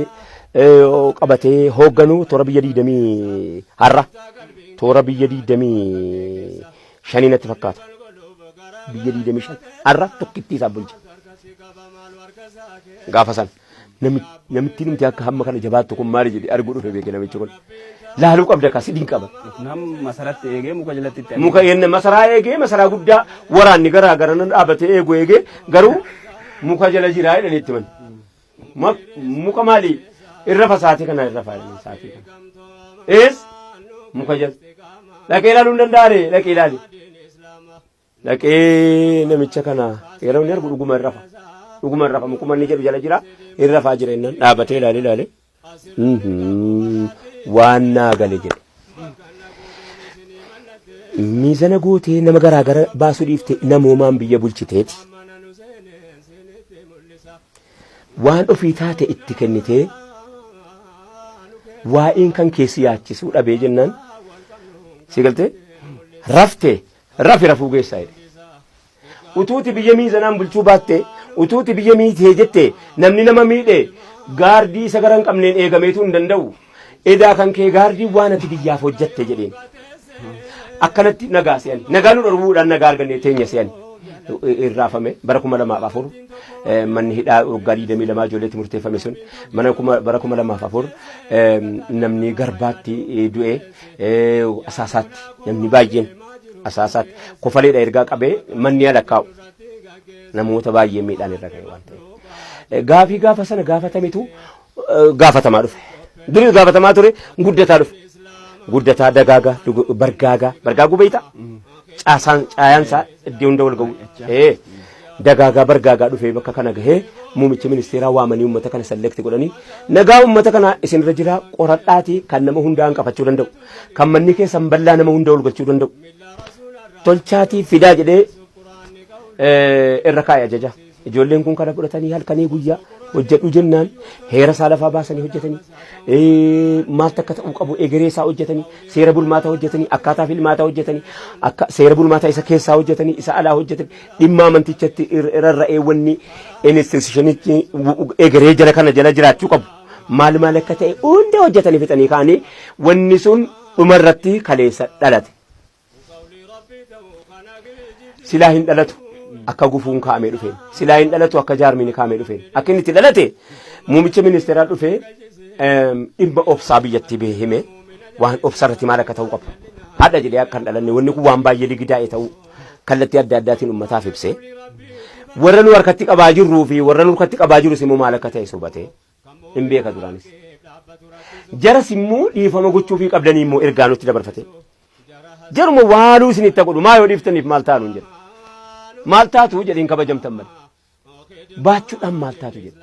qabatee hoogganu toora biyya 20 har'a toora biyya 25 natti fakkaata biyya 25 har'a tokkitti isaa bulcha gaafa sana namitti numti akka hamma kana jabaattu kun maali jedhe arguu dhufe beeke namichi kun laaluu qabda ka sidin qaba nam masaratti eegee muka jalatti muka yenne masaraa eegee masaraa guddaa waraanni garaa gara nan dhaabate eegu eegee garuu muka jala jiraa jedhanitti man muka maali irra fasaati kana irra faayanii saati kana muka jala dhaqee ilaaluu hin danda'are dhaqee ilaali dhaqee namicha kana yeroo inni argu dhuguma irrafa mukuma inni jedhu jala jira irrafaa jira innaan dhaabatee ilaale waan naa gale jedhe miizana gootee nama garaagara baasuu dhiifte namoomaan biyya bulchiteeti waan ofii taate itti kennitee waa'een kan keessi yaachisuu dhabee jennaan si galtee rafuu geessaa jedhe utuuti biyya miizanaan bulchuu baatte utuuti biyya miitee jette namni nama miidhe gaardii isa gara hin qabneen eegameetu hin danda'u edaa kan kee gaardii waan ati biyyaaf hojjatte jedheen akkanatti nagaa se'an nagaa nu dhorbuudhaan nagaa argannee teenya se'an irraafame bara 2004 manni hidhaa waggaa 22 ijoolleetti murteeffame sun bara 2004 namni garbaatti du'e asaasaatti namni baay'een asaasaatti kofaleedha ergaa qabee manni alakkaa'u namoota baay'ee miidhaan irra ga'e waan ta'eef gaafii gaafa sana gaafatametu gaafatamaa dhufe duris gaafatamaa ture guddataa dhufe guddataa dagaagaa bargaaguu beeyta caayaansaa iddoo hunda wal ga'u dagaagaa bargaagaa dhufee bakka kana gahee muumicha ministeeraa waamanii uummata kana selekti godhanii nagaa uummata kana isinirra jira qoradhaatii kan nama hundaa hanqafachuu danda'u kan manni keessan bal'aa nama hunda ol galchuu danda'u tolchaatii fidaa jedhee irra kaa'e ajaja ijoolleen kun kana fudhatanii halkanii guyyaa hojjedhu jennaan heera isaa lafaa baasanii hojjetanii maaltu akka ta'uu qabu egeree isaa hojjetanii seera bulmaataa hojjetanii akkaataa filmaataa hojjetanii akka seera bulmaataa isa keessaa hojjetanii isa alaa hojjetanii dhimma amantichatti irrarra'ee wanni institutionichi egeree jala kana jala jiraachuu qabu maal akka ta'e hunda hojjetanii fixanii kaanii wanni sun dhumarratti kaleessa dhalate silaa hin dhalatu akka gufuun kaa'amee dhufeen silaa hin dhalatu akka jaarmiin kaa'amee dhufeen akka inni itti dhalate muumicha ministeeraa dhufee dhimma obsaa biyyatti beehime waan obsarratti maal akka ta'uu qabu haadha jedhee akka hin dhalanne wanni kun waan baay'ee ligidaa'e ta'uu kallattii adda addaatiin uummataaf ibsee warra nu harkatti qabaa jirruu fi warra nu harkatti qabaa jirus immoo maal akka ta'e hubatee hin beeka duraanis jaras immoo dhiifama gochuu fi qabdanii immoo ergaa nutti dabarfate jaruma waaluu isinitti godhu maa yoo dhiiftaniif maal taanu hin jedhu maal taatu jedhiin kabajamtan malee baachuudhaan maal taatu jedhu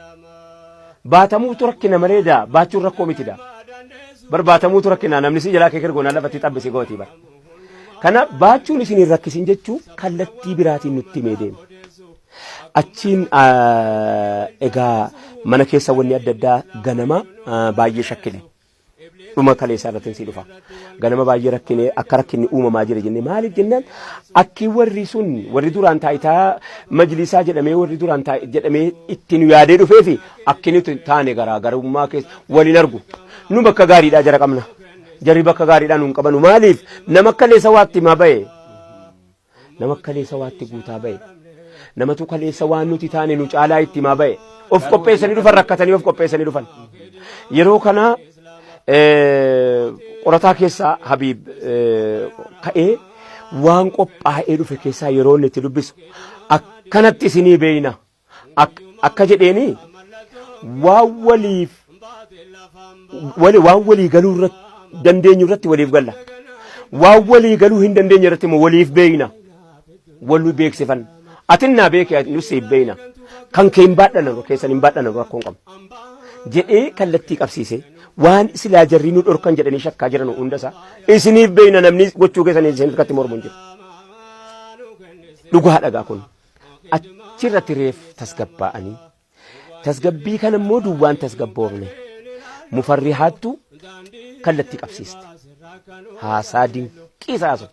baatamuutu rakkina maleedaa baachuun rakkoo mitidha barbaatamuutu rakkina namni si jalaa kee kergoonaa lafatti xabbisi gootii bara kana baachuun isin rakkisin jechuu kallattii biraatiin nutti himee deema achiin egaa mana keessa wanni adda addaa ganama baay'ee shakkile dhuma kaleessaa irratti si dhufa ganama baay'ee rakkinee akka rakkinni uumamaa jira jennee maaliif jennaan akki warri sun warri duraan taayitaa majlisaa jedhamee warri duraan jedhamee ittiin yaadee dhufee fi akki nuti taane garaagarummaa keessa waliin argu nu bakka gaariidhaa jara qabna jarri bakka gaariidhaa nu hin qabanu maaliif nama kaleessa waatti maa ba'e nama kaleessa waatti guutaa ba'e namatu kaleessa waan nuti taane nu caalaa itti maa ba'e of qopheessanii dhufan rakkatanii of qopheessanii dhufan yeroo kana qorataa keessaa Habiib ka'ee waan qophaa'ee dhufe keessaa yeroo inni itti dubbisu akkanatti isinii beeyna akka jedheeni waan walii galuu irratti dandeenyu irratti waliif galla waan walii galuu hin dandeenye irratti immoo waliif beeyna walii beeksifanna atinnaa beekee nusi beeyna kan kee hin baadhanu keessan hin baadhanu rakkoon qabu jedhee kallattii qabsiisee waan silaa jarri nu dhorkan jedhanii shakkaa jiran hundasaa isiniif beeyna namni gochuu keessanii isin harkatti mormuun jiru dhugaa dhagaa kun achirratti reef tasgabbaa'anii tasgabbii kana immoo duwwaan tasgabboofne mufarrihaattu kallattii qabsiiste haasaa dinqiisaasu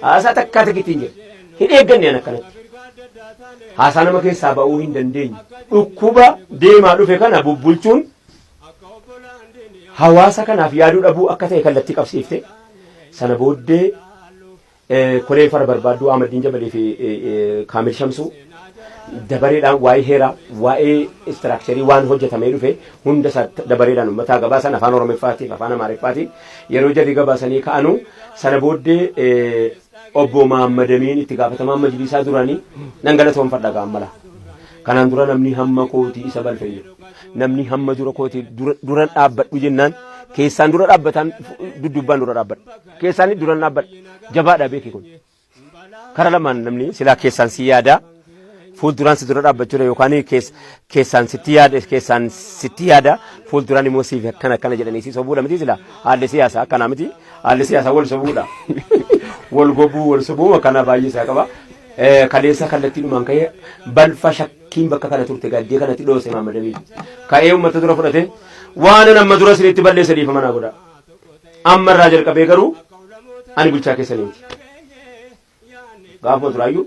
haasaa takkaa takitiin jedhu hin eegganneen akkanatti haasaa nama keessaa ba'uu hin dandeenye dhukkuba deemaa dhufe kana bubbulchuun hawaasa kanaaf yaaduu dhabuu akka ta'e kallattii qabsiifte sana booddee koree fara barbaaduu Ahmadiin Jabalee fi Kaamil Shamsuu dabareedhaan waa'ee heeraa waa'ee istiraakcharii waan hojjetamee dhufe hunda dabareedhaan uummataa gabaasan afaan Oromooffaatiin afaan Amaariffaatiin yeroo jarri gabaasanii ka'anu sana booddee obbo Mahammad Amiin itti gaafatamaan majlisaa duraanii nan galatoonfadha gaammala kanaan dura namni hamma kootii isa balfayyu namni hamma dura kootii duran dhaabbadhu jennaan keessaan dura dhaabbatan duddubbaan dura dhaabbadhu keessaan duran dhaabbadhu jabaadha beeki kun kara lamaan namni silaa keessaan si yaada fuulduraan si dura dhaabbachuudha yookaan keessaan sitti yaada fuulduraan immoo siif akkana jedhanii si sobuudha miti silaa haalli siyaasaa akkanaa miti haalli siyaasaa wal sobuudha wal gobuu wal sobuu akkana baay'ee isaa qaba. Kaleessa kallattii dhumaan ka'ee balfa shakkiin bakka kana turte gaddee kanatti dhoose maamadamii ka'ee uummata dura fudhate waan amma dura sinitti balleessa dhiifama naa godha amma irraa jalqabee garuu ani bulchaa keessanii miti gaafuma turaayyuu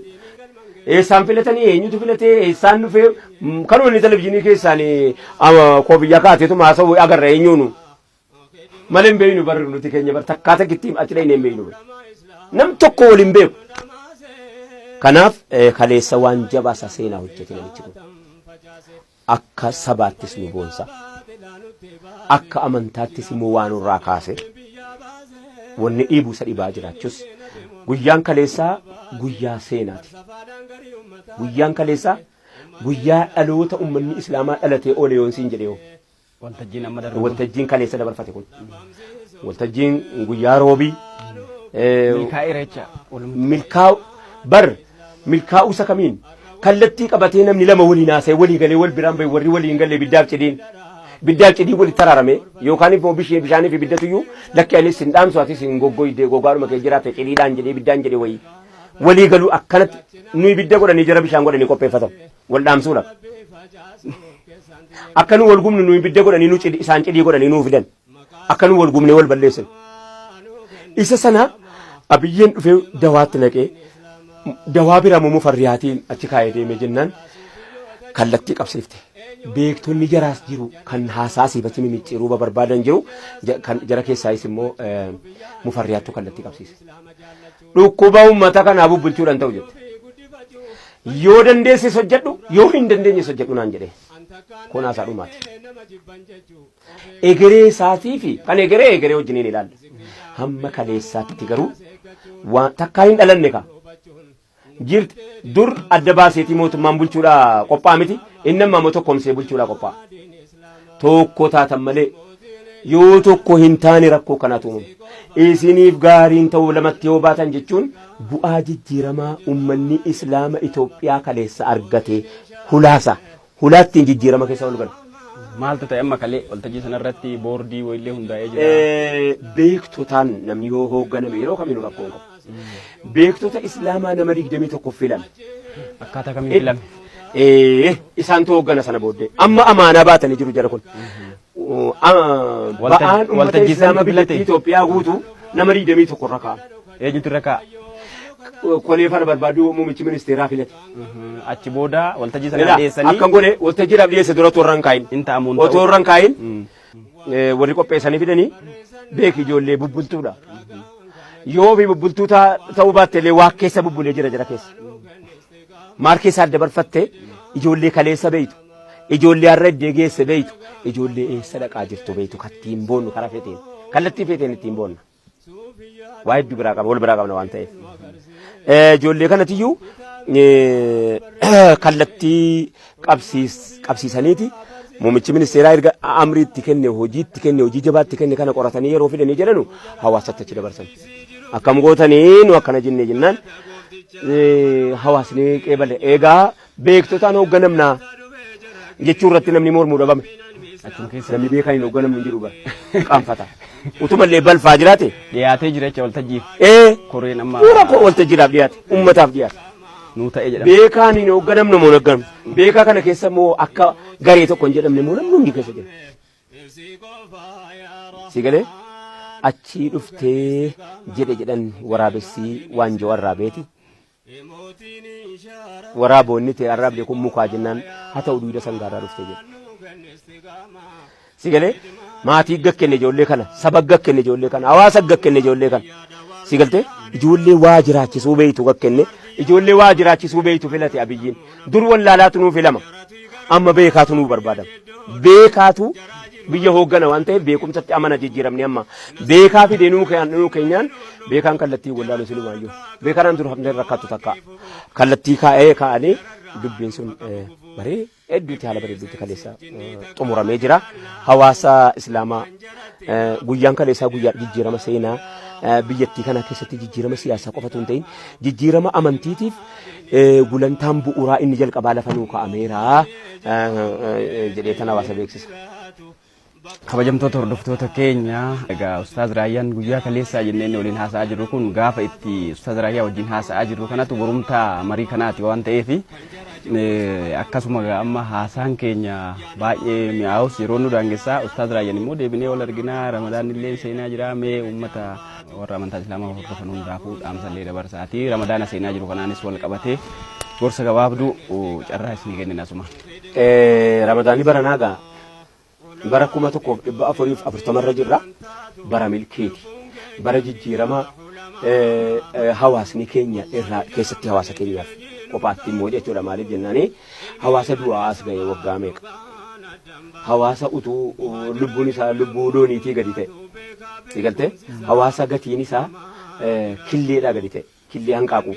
eessaan filatanii eenyutu filatee eessaan dhufee kanuma inni televizyiinii keessaan koofiyyaa kaateetu maasa'u agarra eenyuunu malee hin beeynu barri nuti keenya bar takkaata gittiin achi dhayne hin beeynu nam tokko waliin beeku. Kanaaf kaleessa waan jabaa isa seenaa hojjete namichi kun akka sabaattis nu boonsa akka amantaattis immoo waan irraa kaase wanni dhiibuu isa dhibaa jiraachus guyyaan kaleessaa guyyaa seenaati guyyaan kaleessaa guyyaa dhaloota uummanni islaamaa dhalatee oole yoon siin jedhee waltajjiin kaleessa dabarfate kun waltajjiin guyyaa roobii milkaa'u bar milkaa'u isa kamiin kallattii qabatee namni lama waliin haasa'e walii galee wal biraan bahe warri waliin galee biddaaf cidii walitti taraarame yookaan immoo bishaanii fi biddatuyyuu lakki anis hin dhaamsu atis hin goggoydee gogaadhuma kee jiraate cidiidhaan jedhee biddaan jedhee walii galuu akkanatti nuyi bidda godhanii jara bishaan godhanii qopheeffatan wal dhaamsuudha. Akka nu wal gumnu nuyi bidda godhanii isaan cidii godhanii nuu fidan akka nu wal gumnee wal balleessan isa sana abiyyeen dhufee dawaatti naqee dawaa bira mumu farriyaatiin achi kaayee deemee jennaan kallattii qabsiifte beektonni jaraas jiru kan haasaasii bati mimicciiruu barbaadan jiru kan jara keessaayis immoo mufarriyaattu kallattii qabsiise dhukkuba uummata kanaa bubbulchuudhaan ta'u jette yoo dandeessis hojjedhu yoo hin dandeenyes hojjedhu naan jedhe kun haasaa dhumaati egeree isaatii fi kan egeree wajjiniin ilaalla hamma kaleessaatti garuu waan takkaa hin dhalanne ka jirti dur adda baaseetii mootummaan bulchuudha qophaa miti inni amma tokkomsee bulchuudha qophaa tokko taatan malee yoo tokko hin taane rakkoo kanaatu uumamu isiniif gaariin ta'uu lamatti yoo baatan jechuun bu'aa jijjiiramaa uummanni islaama Itoophiyaa kaleessa argate hulaattiin jijjiirama keessa ol galu. Maaltu ta'e amma kalee waltajjii sanarratti boordii wayiillee hundaa'ee jira. Beektotaan namni yoo hoogganame yeroo kamiinuu rakkoo hin qabu. Beektota islaamaa nama 21 filame. Akkaataa kamiin filame? Isaantu hooggana sana booddee amma amaanaa baatanii jiru jara kun. Ba'aan uummata islaamaa biyyattii Itoophiyaa guutuu nama 21 irra kaa'a. Eenyutu irra kaa'a? Koleefana barbaadu muummichi ministeeraa filate. Achi booda waltajjii sana dhiyeessanii. Akkan godhe waltajjiidhaaf dhiyeesse dura otoo irra hin kaayin. Otoo irra hin kaayin warri qopheessanii fidanii beeki ijoollee bubbultuudha. Yoo fi bubbultuu ta'uu baattelee waa keessa bubbulee jira keessa. Maal keessa adda barfattee ijoollee kaleessa beeytu. Ijoollee har'a iddee geesse beeytu. Ijoollee eessa dhaqaa jirtu beeytu kattiin boonnu karaa feeteen. Kallattii feeteen ittiin boonna. Waa hedduu biraa qaba wal biraa qabna waan ta'eef. Ijoollee kanatiyyuu kallattii qabsiisaniiti muummichi ministeeraa erga amrii itti kenne hojii jabaa itti kenne kana qoratanii yeroo fidanii jedhanu hawaasatti achi dabarsan. Akkam gootanii nu akkana jennee jennaan hawaasni qeebale eegaa beektotaan hoogganamnaa jechuu irratti namni mormuu dhabame. Namni beekan hin hoogganamnu hin jiru bara qaanfata. Utumallee balfaa jiraate dhiyaatee jira jecha waltajjiif. Koreen amma waltajjiidhaaf dhiyaate uummataaf dhiyaate. Nuu ta'ee jedhama. Beekaan hin hoogganamne moo hoogganamne beekaa kana keessa immoo akka garee tokko hin jedhamne moo namni hundi keessa jira. Si galee achii dhuftee jedhan waraabessii waanjoo warraabeeti. Waraaboonni ta'e arraabdee kun mukaa jennaan haa ta'u duwida sangaarraa dhuftee jedha. Si galee maatii gakkenne ijoollee kana saba gakkenne ijoollee kana hawaasa gakkenne ijoollee kana si galtee ijoollee waa jiraachisuu beeytu gakkenne ijoollee waa jiraachisuu beeytu filate abiyyiin dur wallaalaatu nuu filama amma beekaatu nuu barbaadama beekaatu biyya hooggana waan ta'eef beekumsatti amana jijjiiramne amma beekaa fidee nuu keenyaan beekaan kallattii wallaalu silumaayyuu beekaan dur hafnee rakkaatu takka kallattii kaa'anii dubbiin sun baree hedduutti haala bareeduutti kaleessa xumuramee jira. Hawaasa Islaamaa guyyaan kaleessaa guyyaa jijjiirama seenaa biyyattii kana keessatti jijjiirama siyaasaa qofatu hin ta'in jijjiirama amantiitiif gulantaan bu'uuraa inni jalqabaa lafa nuu kaa'ameera jedhee tan hawaasa beeksisa. Kabajamtoota hordoftoota keenya egaa Ustaaz Raayyaan guyyaa kaleessaa jenneen waliin haasa'aa jirru kun gaafa itti Ustaaz Raayyaa wajjin haasa'aa jirru kanatu borumtaa marii kanaati waan ta'eef akkasuma amma haasaan keenya baay'ee mi'aawus yeroo nu daangessaa Ustaaz Raayyaan immoo deebinee wal arginaa Ramadaan illee seenaa jira mee uummata warra amantaa Islaamaa hordofan hundaafuu dhaamsallee dabarsaati Ramadaana seenaa jiru kanaanis wal qabatee gorsa gabaabduu carraa isinii kennin asuma. Ramadaanni baranaagaa bara 1440 irra jirra bara milkeeti bara jijjiirama hawaasni keenya irraa keessatti hawaasa keenyaaf qophaatti immoo jechuudha maaliif jennaani hawaasa du'aa as ga'e waggaa meeqa hawaasa utuu lubbuun isaa lubbuu dooniitii gadi ta'e sigalte hawaasa gatiin isaa killeedhaa gadi ta'e killee hanqaaqu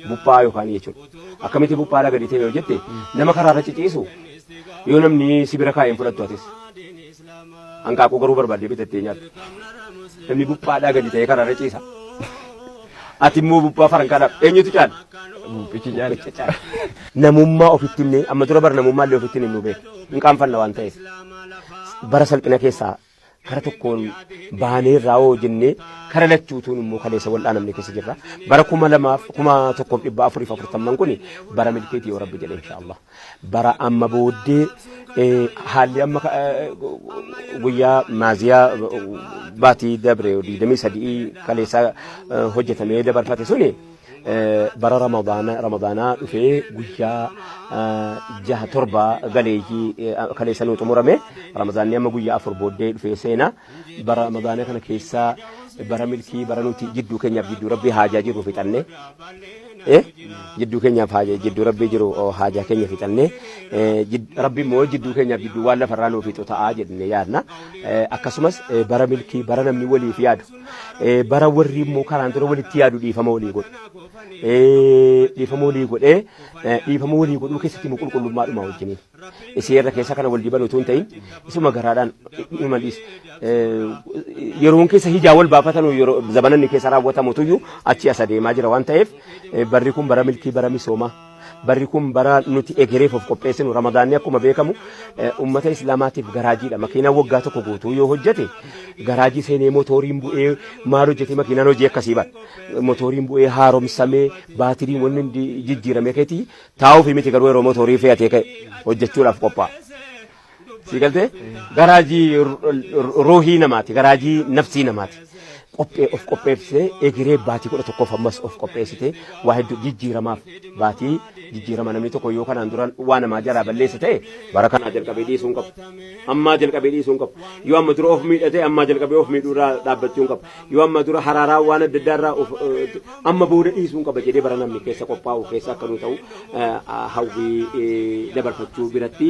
buphaa yookaan jechuudha akkamitti buphaadhaa gadi ta'e yoo jette nama karaarra ciciisu yoo namni sibira kaa'een fudhattu atis hanqaaquu garuu barbaadee bitattee nyaattu namni buphaadhaa gadi ta'ee karaarra ciisa ati immoo buphaa farankaadhaaf eenyutu caala buphichi caala namummaa ofitti himne amma dura bara namummaa illee ofitti himnu beeku hin qaanfanna waan ta'eef bara salphina keessaa kara tokkoon baanee irraa hoo jennee kara lachuutuun immoo kaleessa wal'aa namni keessa jirra bara 1440 kun bara milkeetii yoo rabbi jedhe inshaallah bara amma booddee haalli amma guyyaa maaziyaa baatii dabre 23 kaleessa hojjetamee dabarfate suni bara ramadaanaa dhufee guyyaa 6-7 galeeyyii kaleessa nuu xumurame ramadaanni amma guyyaa 4 booddee dhufee seenaa bara ramadaana kana keessaa bara milkii bara nuti jidduu keenyaaf jidduu rabbii haajaa jiru fixanne jidduu keenyaaf haajaa jidduu rabbii jiru haajaa keenya fixanne rabbii immoo jidduu keenyaaf jidduu waan lafarraa nuu fixu ta'aa jennee yaadna akkasumas bara milkii bara namni waliif yaadu bara warri immoo karaan dura walitti yaadu dhiifama walii godhu dhiifama walii godhee dhiifama walii godhuu keessatti immoo qulqullummaadhuma wajjiniin isii irra keessa kana wal diban utuu hin ta'in isuma garaadhaan imalis yeroon keessa hijaa wal baafatan yeroo zamananni keessa raawwatamutuyyuu achi as adeemaa jira waan ta'eef barri kun bara milkii bara misoomaa barri kun bara nuti egereef of qopheessinu ramadaanni akkuma beekamu ummata islaamaatiif garaajiidha makiinaan waggaa tokko guutuu yoo hojjete garaajii seenee motoriin bu'ee maal hojjete makiinaan hojii akkasii bara motoriin bu'ee haaromsamee baatiriin wanni jijjiirame keetii taa'uuf miti garuu yeroo motorii fe'atee ka'e hojjechuudhaaf qophaa'a. Sigalte garaajii ruuhii namaati garaajii nafsii namaati of qopheessee egeree baatii 11 ammas of qopheessite waa hedduu jijjiiramaaf baatii jijjiirama namni tokko yoo kanaan dura waa namaa jalaa balleessa ta'e bara kanaa jalqabee dhiisuun qabu ammaa jalqabee dhiisuun qabu yoo amma dura of miidhate ammaa jalqabee of miidhuurraa dhaabbachuun qabu yoo amma dura haraaraa waan adda addaarraa amma booda dhiisuun qaba jedhee bara namni keessa qophaa'u keessa akka nu ta'u hawwii dabarfachuu biratti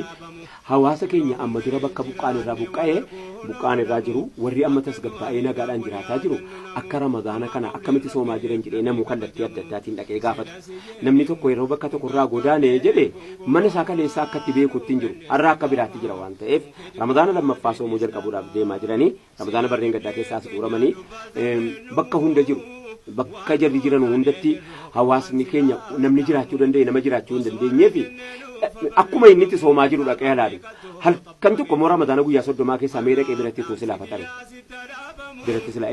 hawaasa keenya amma dura bakka buqqaan irraa jiru warri amma tasgabbaa'ee nagaadhaan jiraataa jiru akka ramadaana kana akkamitti soomaa jiran jedhee namuu kallattii adda addaatiin dhaqee gaafata namni tokko yeroo bakka tokko irraa godaanee jedhe mana isaa kaleessaa akkatti beekutti hin jiru har'a akka biraatti jira waan ta'eef ramadaana lammaffaa soomuu jalqabuudhaaf deemaa jiranii ramadaana barreen gaddaa keessaas guuramanii bakka hunda jiru bakka jarri jiran hundatti hawaasni keenya namni jiraachuu danda'e nama jiraachuu hin dandeenyeef akkuma inni itti soomaa jiru dhaqee halaalu halkan tokko moo ramadaana guyyaa 30 keessaa mee dhaqee biratti tu silaa fatare biratti silaa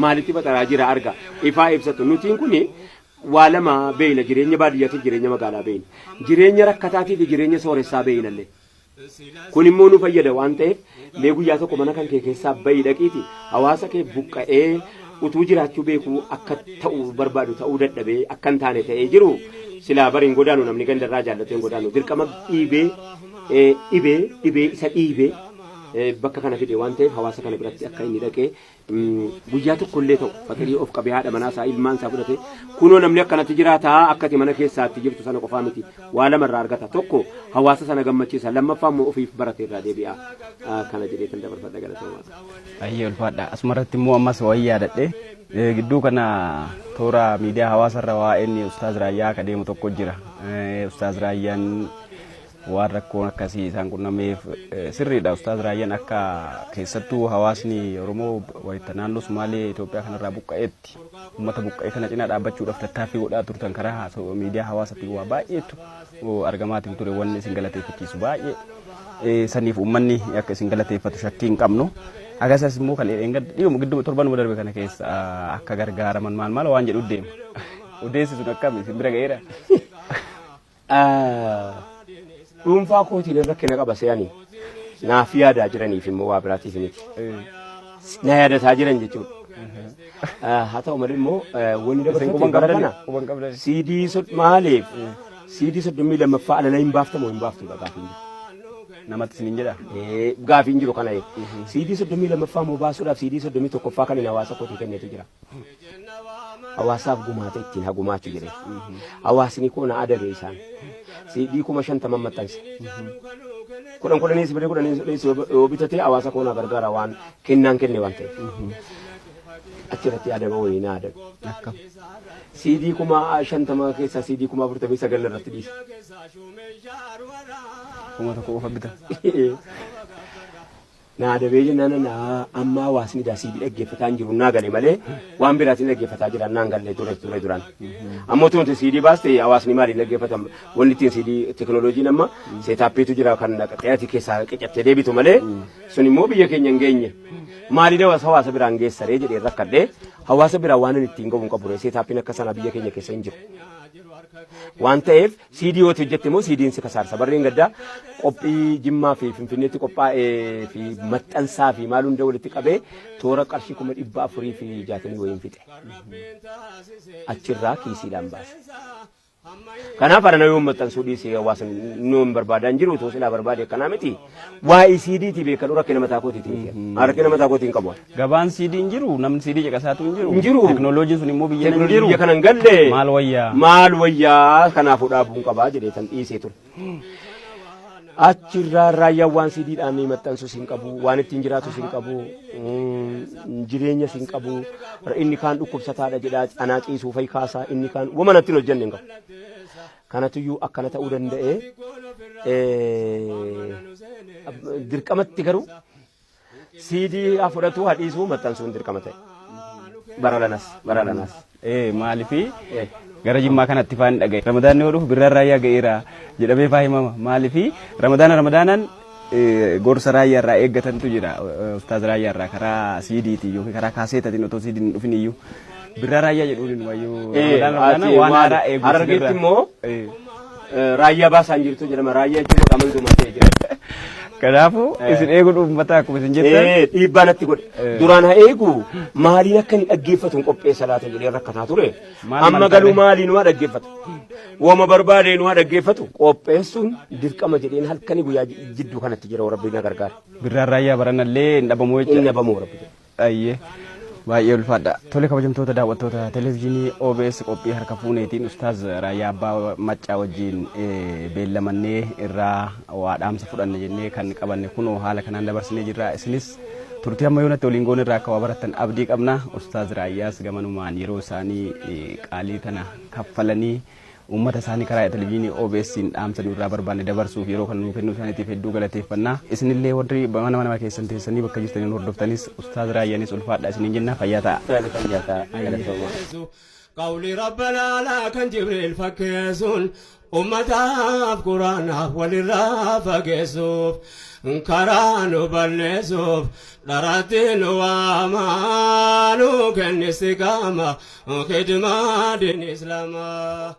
maalitti fataraa jira arga ifaa ibsatu nutiin kun waa lama beeyna jireenya baadiyyaatti jireenya magaalaa beeyna jireenya rakkataatii fi jireenya sooressaa beeynallee kun immoo nu fayyada waan ta'eef mee guyyaa tokko mana kan kee keessaa bayi dhaqiiti hawaasa kee buqqa'ee utuu jiraachuu beekuu akka ta'uu barbaadu ta'uu dadhabee akka hin taane ta'ee jiru silaa bariin godaanu namni gandarraa jaallatee godaanu dirqama dhiibee isa dhiibee bakka kana fide waan ta'eef hawaasa kana biratti akka inni dhaqee guyyaa tokkollee ta'u fatarii of qabee haadha manaa isaa ilmaan isaa fudhate kunoo namni akkanatti jiraataa akkati mana keessaatti jirtu sana qofaa miti waa lamarraa argata tokko hawaasa sana gammachiisa lammaffaa immoo ofiif barate irraa deebi'a kana jedhee kan dabarfadha galatoomaa. Ayyee ulfaadha asumarratti immoo ammas wayii yaadadhe gidduu kana toora miidiyaa hawaasarra waa'een Ustaaz Raayyaa akka deemu tokko jira Ustaaz Raayyaan waan rakkoon akkasii isaan qunnameef sirriidha. Ustaaz Raayyaan akka keessattuu hawaasni Oromoo wayita naannoo Sumaalee Itoophiyaa kanarraa buqqa'eetti uummata buqqa'ee kana cinaa dhaabbachuudhaaf tattaaffii godhaa turtan karaa miidiyaa hawaasaatti waa baay'eetu argamaatiin ture wanni isin galateeffachiisu baay'ee saniif uummanni akka isin galateeffatu shakkii hin qabnu. Agasas immoo kan dhiibu gidduu torbanuma darbe kana keessa akka gargaaraman maal waan jedhu deema. Odeessi sun akkami isin bira ga'eera. Dhuunfaa kootiin irra kenna qaba se'anii naaf yaadaa jiraniif immoo waa biraatiif miti. Na yaadataa jiran jechuudha. Haa ta'u malee immoo wanni dabalatee bara kana CD maaliif CD 32 alala hin baaftamu hin baaftu gaafiin jiru. Namatti isin jedha. Gaafiin jiru kana CD 32 moo baasuudhaaf CD 31 kan hawaasa kootii kennetu jira. Hawaasaaf gumaata ittiin hagumaachuu jedhee. Hawaasni koo na adabe isaan. CD 50 maxxanse. Kudhaniis biree kudhaniis yoo bitatee hawaasa koo na gargaara waan kennaan kenne waan ta'eef. Achirratti adaba wayii na adabe. CD 50 keessaa CD 49 irratti dhiise. Kuma tokko qofa bita. Na adabee jennaan amma hawaasni CD dhaggeeffataa hin jiru naa gale malee waan biraatiin dhaggeeffataa jiran naan galle ture duraan. Ammoo tunti CD baaste hawaasni maaliin dhaggeeffatan wanni ittiin CD teknooloojiin amma seetaappiitu jira kan xayaati keessaa qiccattee deebitu malee sun immoo biyya keenya hin geenye. Maaliin hawaasa biraan geessaree jedhee rakkadhee hawaasa biraa waan ittiin gahuun qabu seetaappiin akka sana biyya keenya keessa hin jiru. Waan ta'eef CD yoo hojjette immoo CD'n si kasaarsa. Barreen gaddaa qophii Jimmaa fi Finfinneetti qophaa'ee fi maxxansaa fi maal hunda walitti qabee toora qarshii 460 wayiin fixe. Achirraa kiisiidhaan baase. Kanaaf ana yoo maxxansuu dhiisee hawaasni nuun barbaadan jiru otoo silaa barbaade kanaa miti. Waa'ee CD'ti beekan rakkina mataa kootiiti miti. Rakkina mataa kootiin qabu. Gabaan CD hin jiru, namni CD caqasaatu hin jiru. Hin jiru. Teknooloojiin sun immoo biyya hin jiru. Biyya kana hin galle. Maal wayyaa kanaafuu dhaabuun qabaa jedhee tan dhiisee ture. Achirraa raayyaan waan CD'dhaan maxxansus hin qabu, waan ittiin jiraatus hin qabu, jireenyas hin qabu. Inni kaan dhukkubsataadha jedhaa anaa ciisuu fa'i kaasaa inni kaan wama natti hin hojjenne hin qabu. Kanatuyyuu akkana ta'uu danda'ee dirqamatti garuu CD fudhatu hadhiisuu maxxansuun dirqama ta'e. Baralanas. Maalifi gara Jimmaa kanatti faan dhagaye. Ramadaanni yoo dhufu birraan raayyaa ga'eera jedhamee faa himama. Maalifi Ramadaanaan gorsa raayyaa irraa eeggatantu jira. Ustaaz Raayyaa irraa karaa CD'ti yookiin karaa kaaseetatiin otoo CD hin dhufin iyyuu. Birraa raayyaa jedhuun wayyuu waan haaraa eeguuf Harargeetti immoo raayyaa baasaan jirtu jedhama. Raayyaa jechuun qaama dhumatee jira. Kanaafuu isin eeguu dhuunfataa akkuma isin jettan dhiibbaa natti godhe. Duraan haa eegu maaliin akka inni dhaggeeffatu qopheessa laata jedhee rakkataa ture. Amma galuu maaliin waa dhaggeeffatu. Wama barbaadeen waa dhaggeeffatu qopheessuun dirqama jedheen halkanii guyyaa jidduu kanatti jira rabbi na gargaara. Birraan raayyaa baranallee hin dhabamoo jechuudha. Hin dhabamoo rabbi. Ayyee. Baay'ee ulfaadha. Tole kabajamtoota daawwattoota televezyiinii OBS qophii harka fuuneetiin Ustaaz Raayyaa Abbaamaccaa wajjin beellamannee irraa waa dhaamsa fudhanne jennee kan qabanne kunoo haala kanaan dabarsinee jirra. Isinis turtii amma yoonatti waliin goon irraa akka waa barattan abdii qabna. Ustaaz Raayyaas gamanumaan yeroo isaanii qaalii tana kaffalanii ummata isaanii karaa televezyiinii OBS'n dhaamsa irraa barbaanne dabarsuuf yeroo kan nuu kennuu isaaniitiif hedduu galateeffannaa. Isinillee warri mana keessan teessanii bakka jirtaniin hordoftanis Ustaaz Raayyaanis ulfaadha isiniin jenna. Fayyaa ta'a. Qawli Rabbanaa laa kan Jibriil fakkeessuun ummataaf Quraanaaf walirraa fageessuuf karaa nu balleessuuf dharatti nu waamaa nu kenni istiqaama khidmaa diin Islaamaa.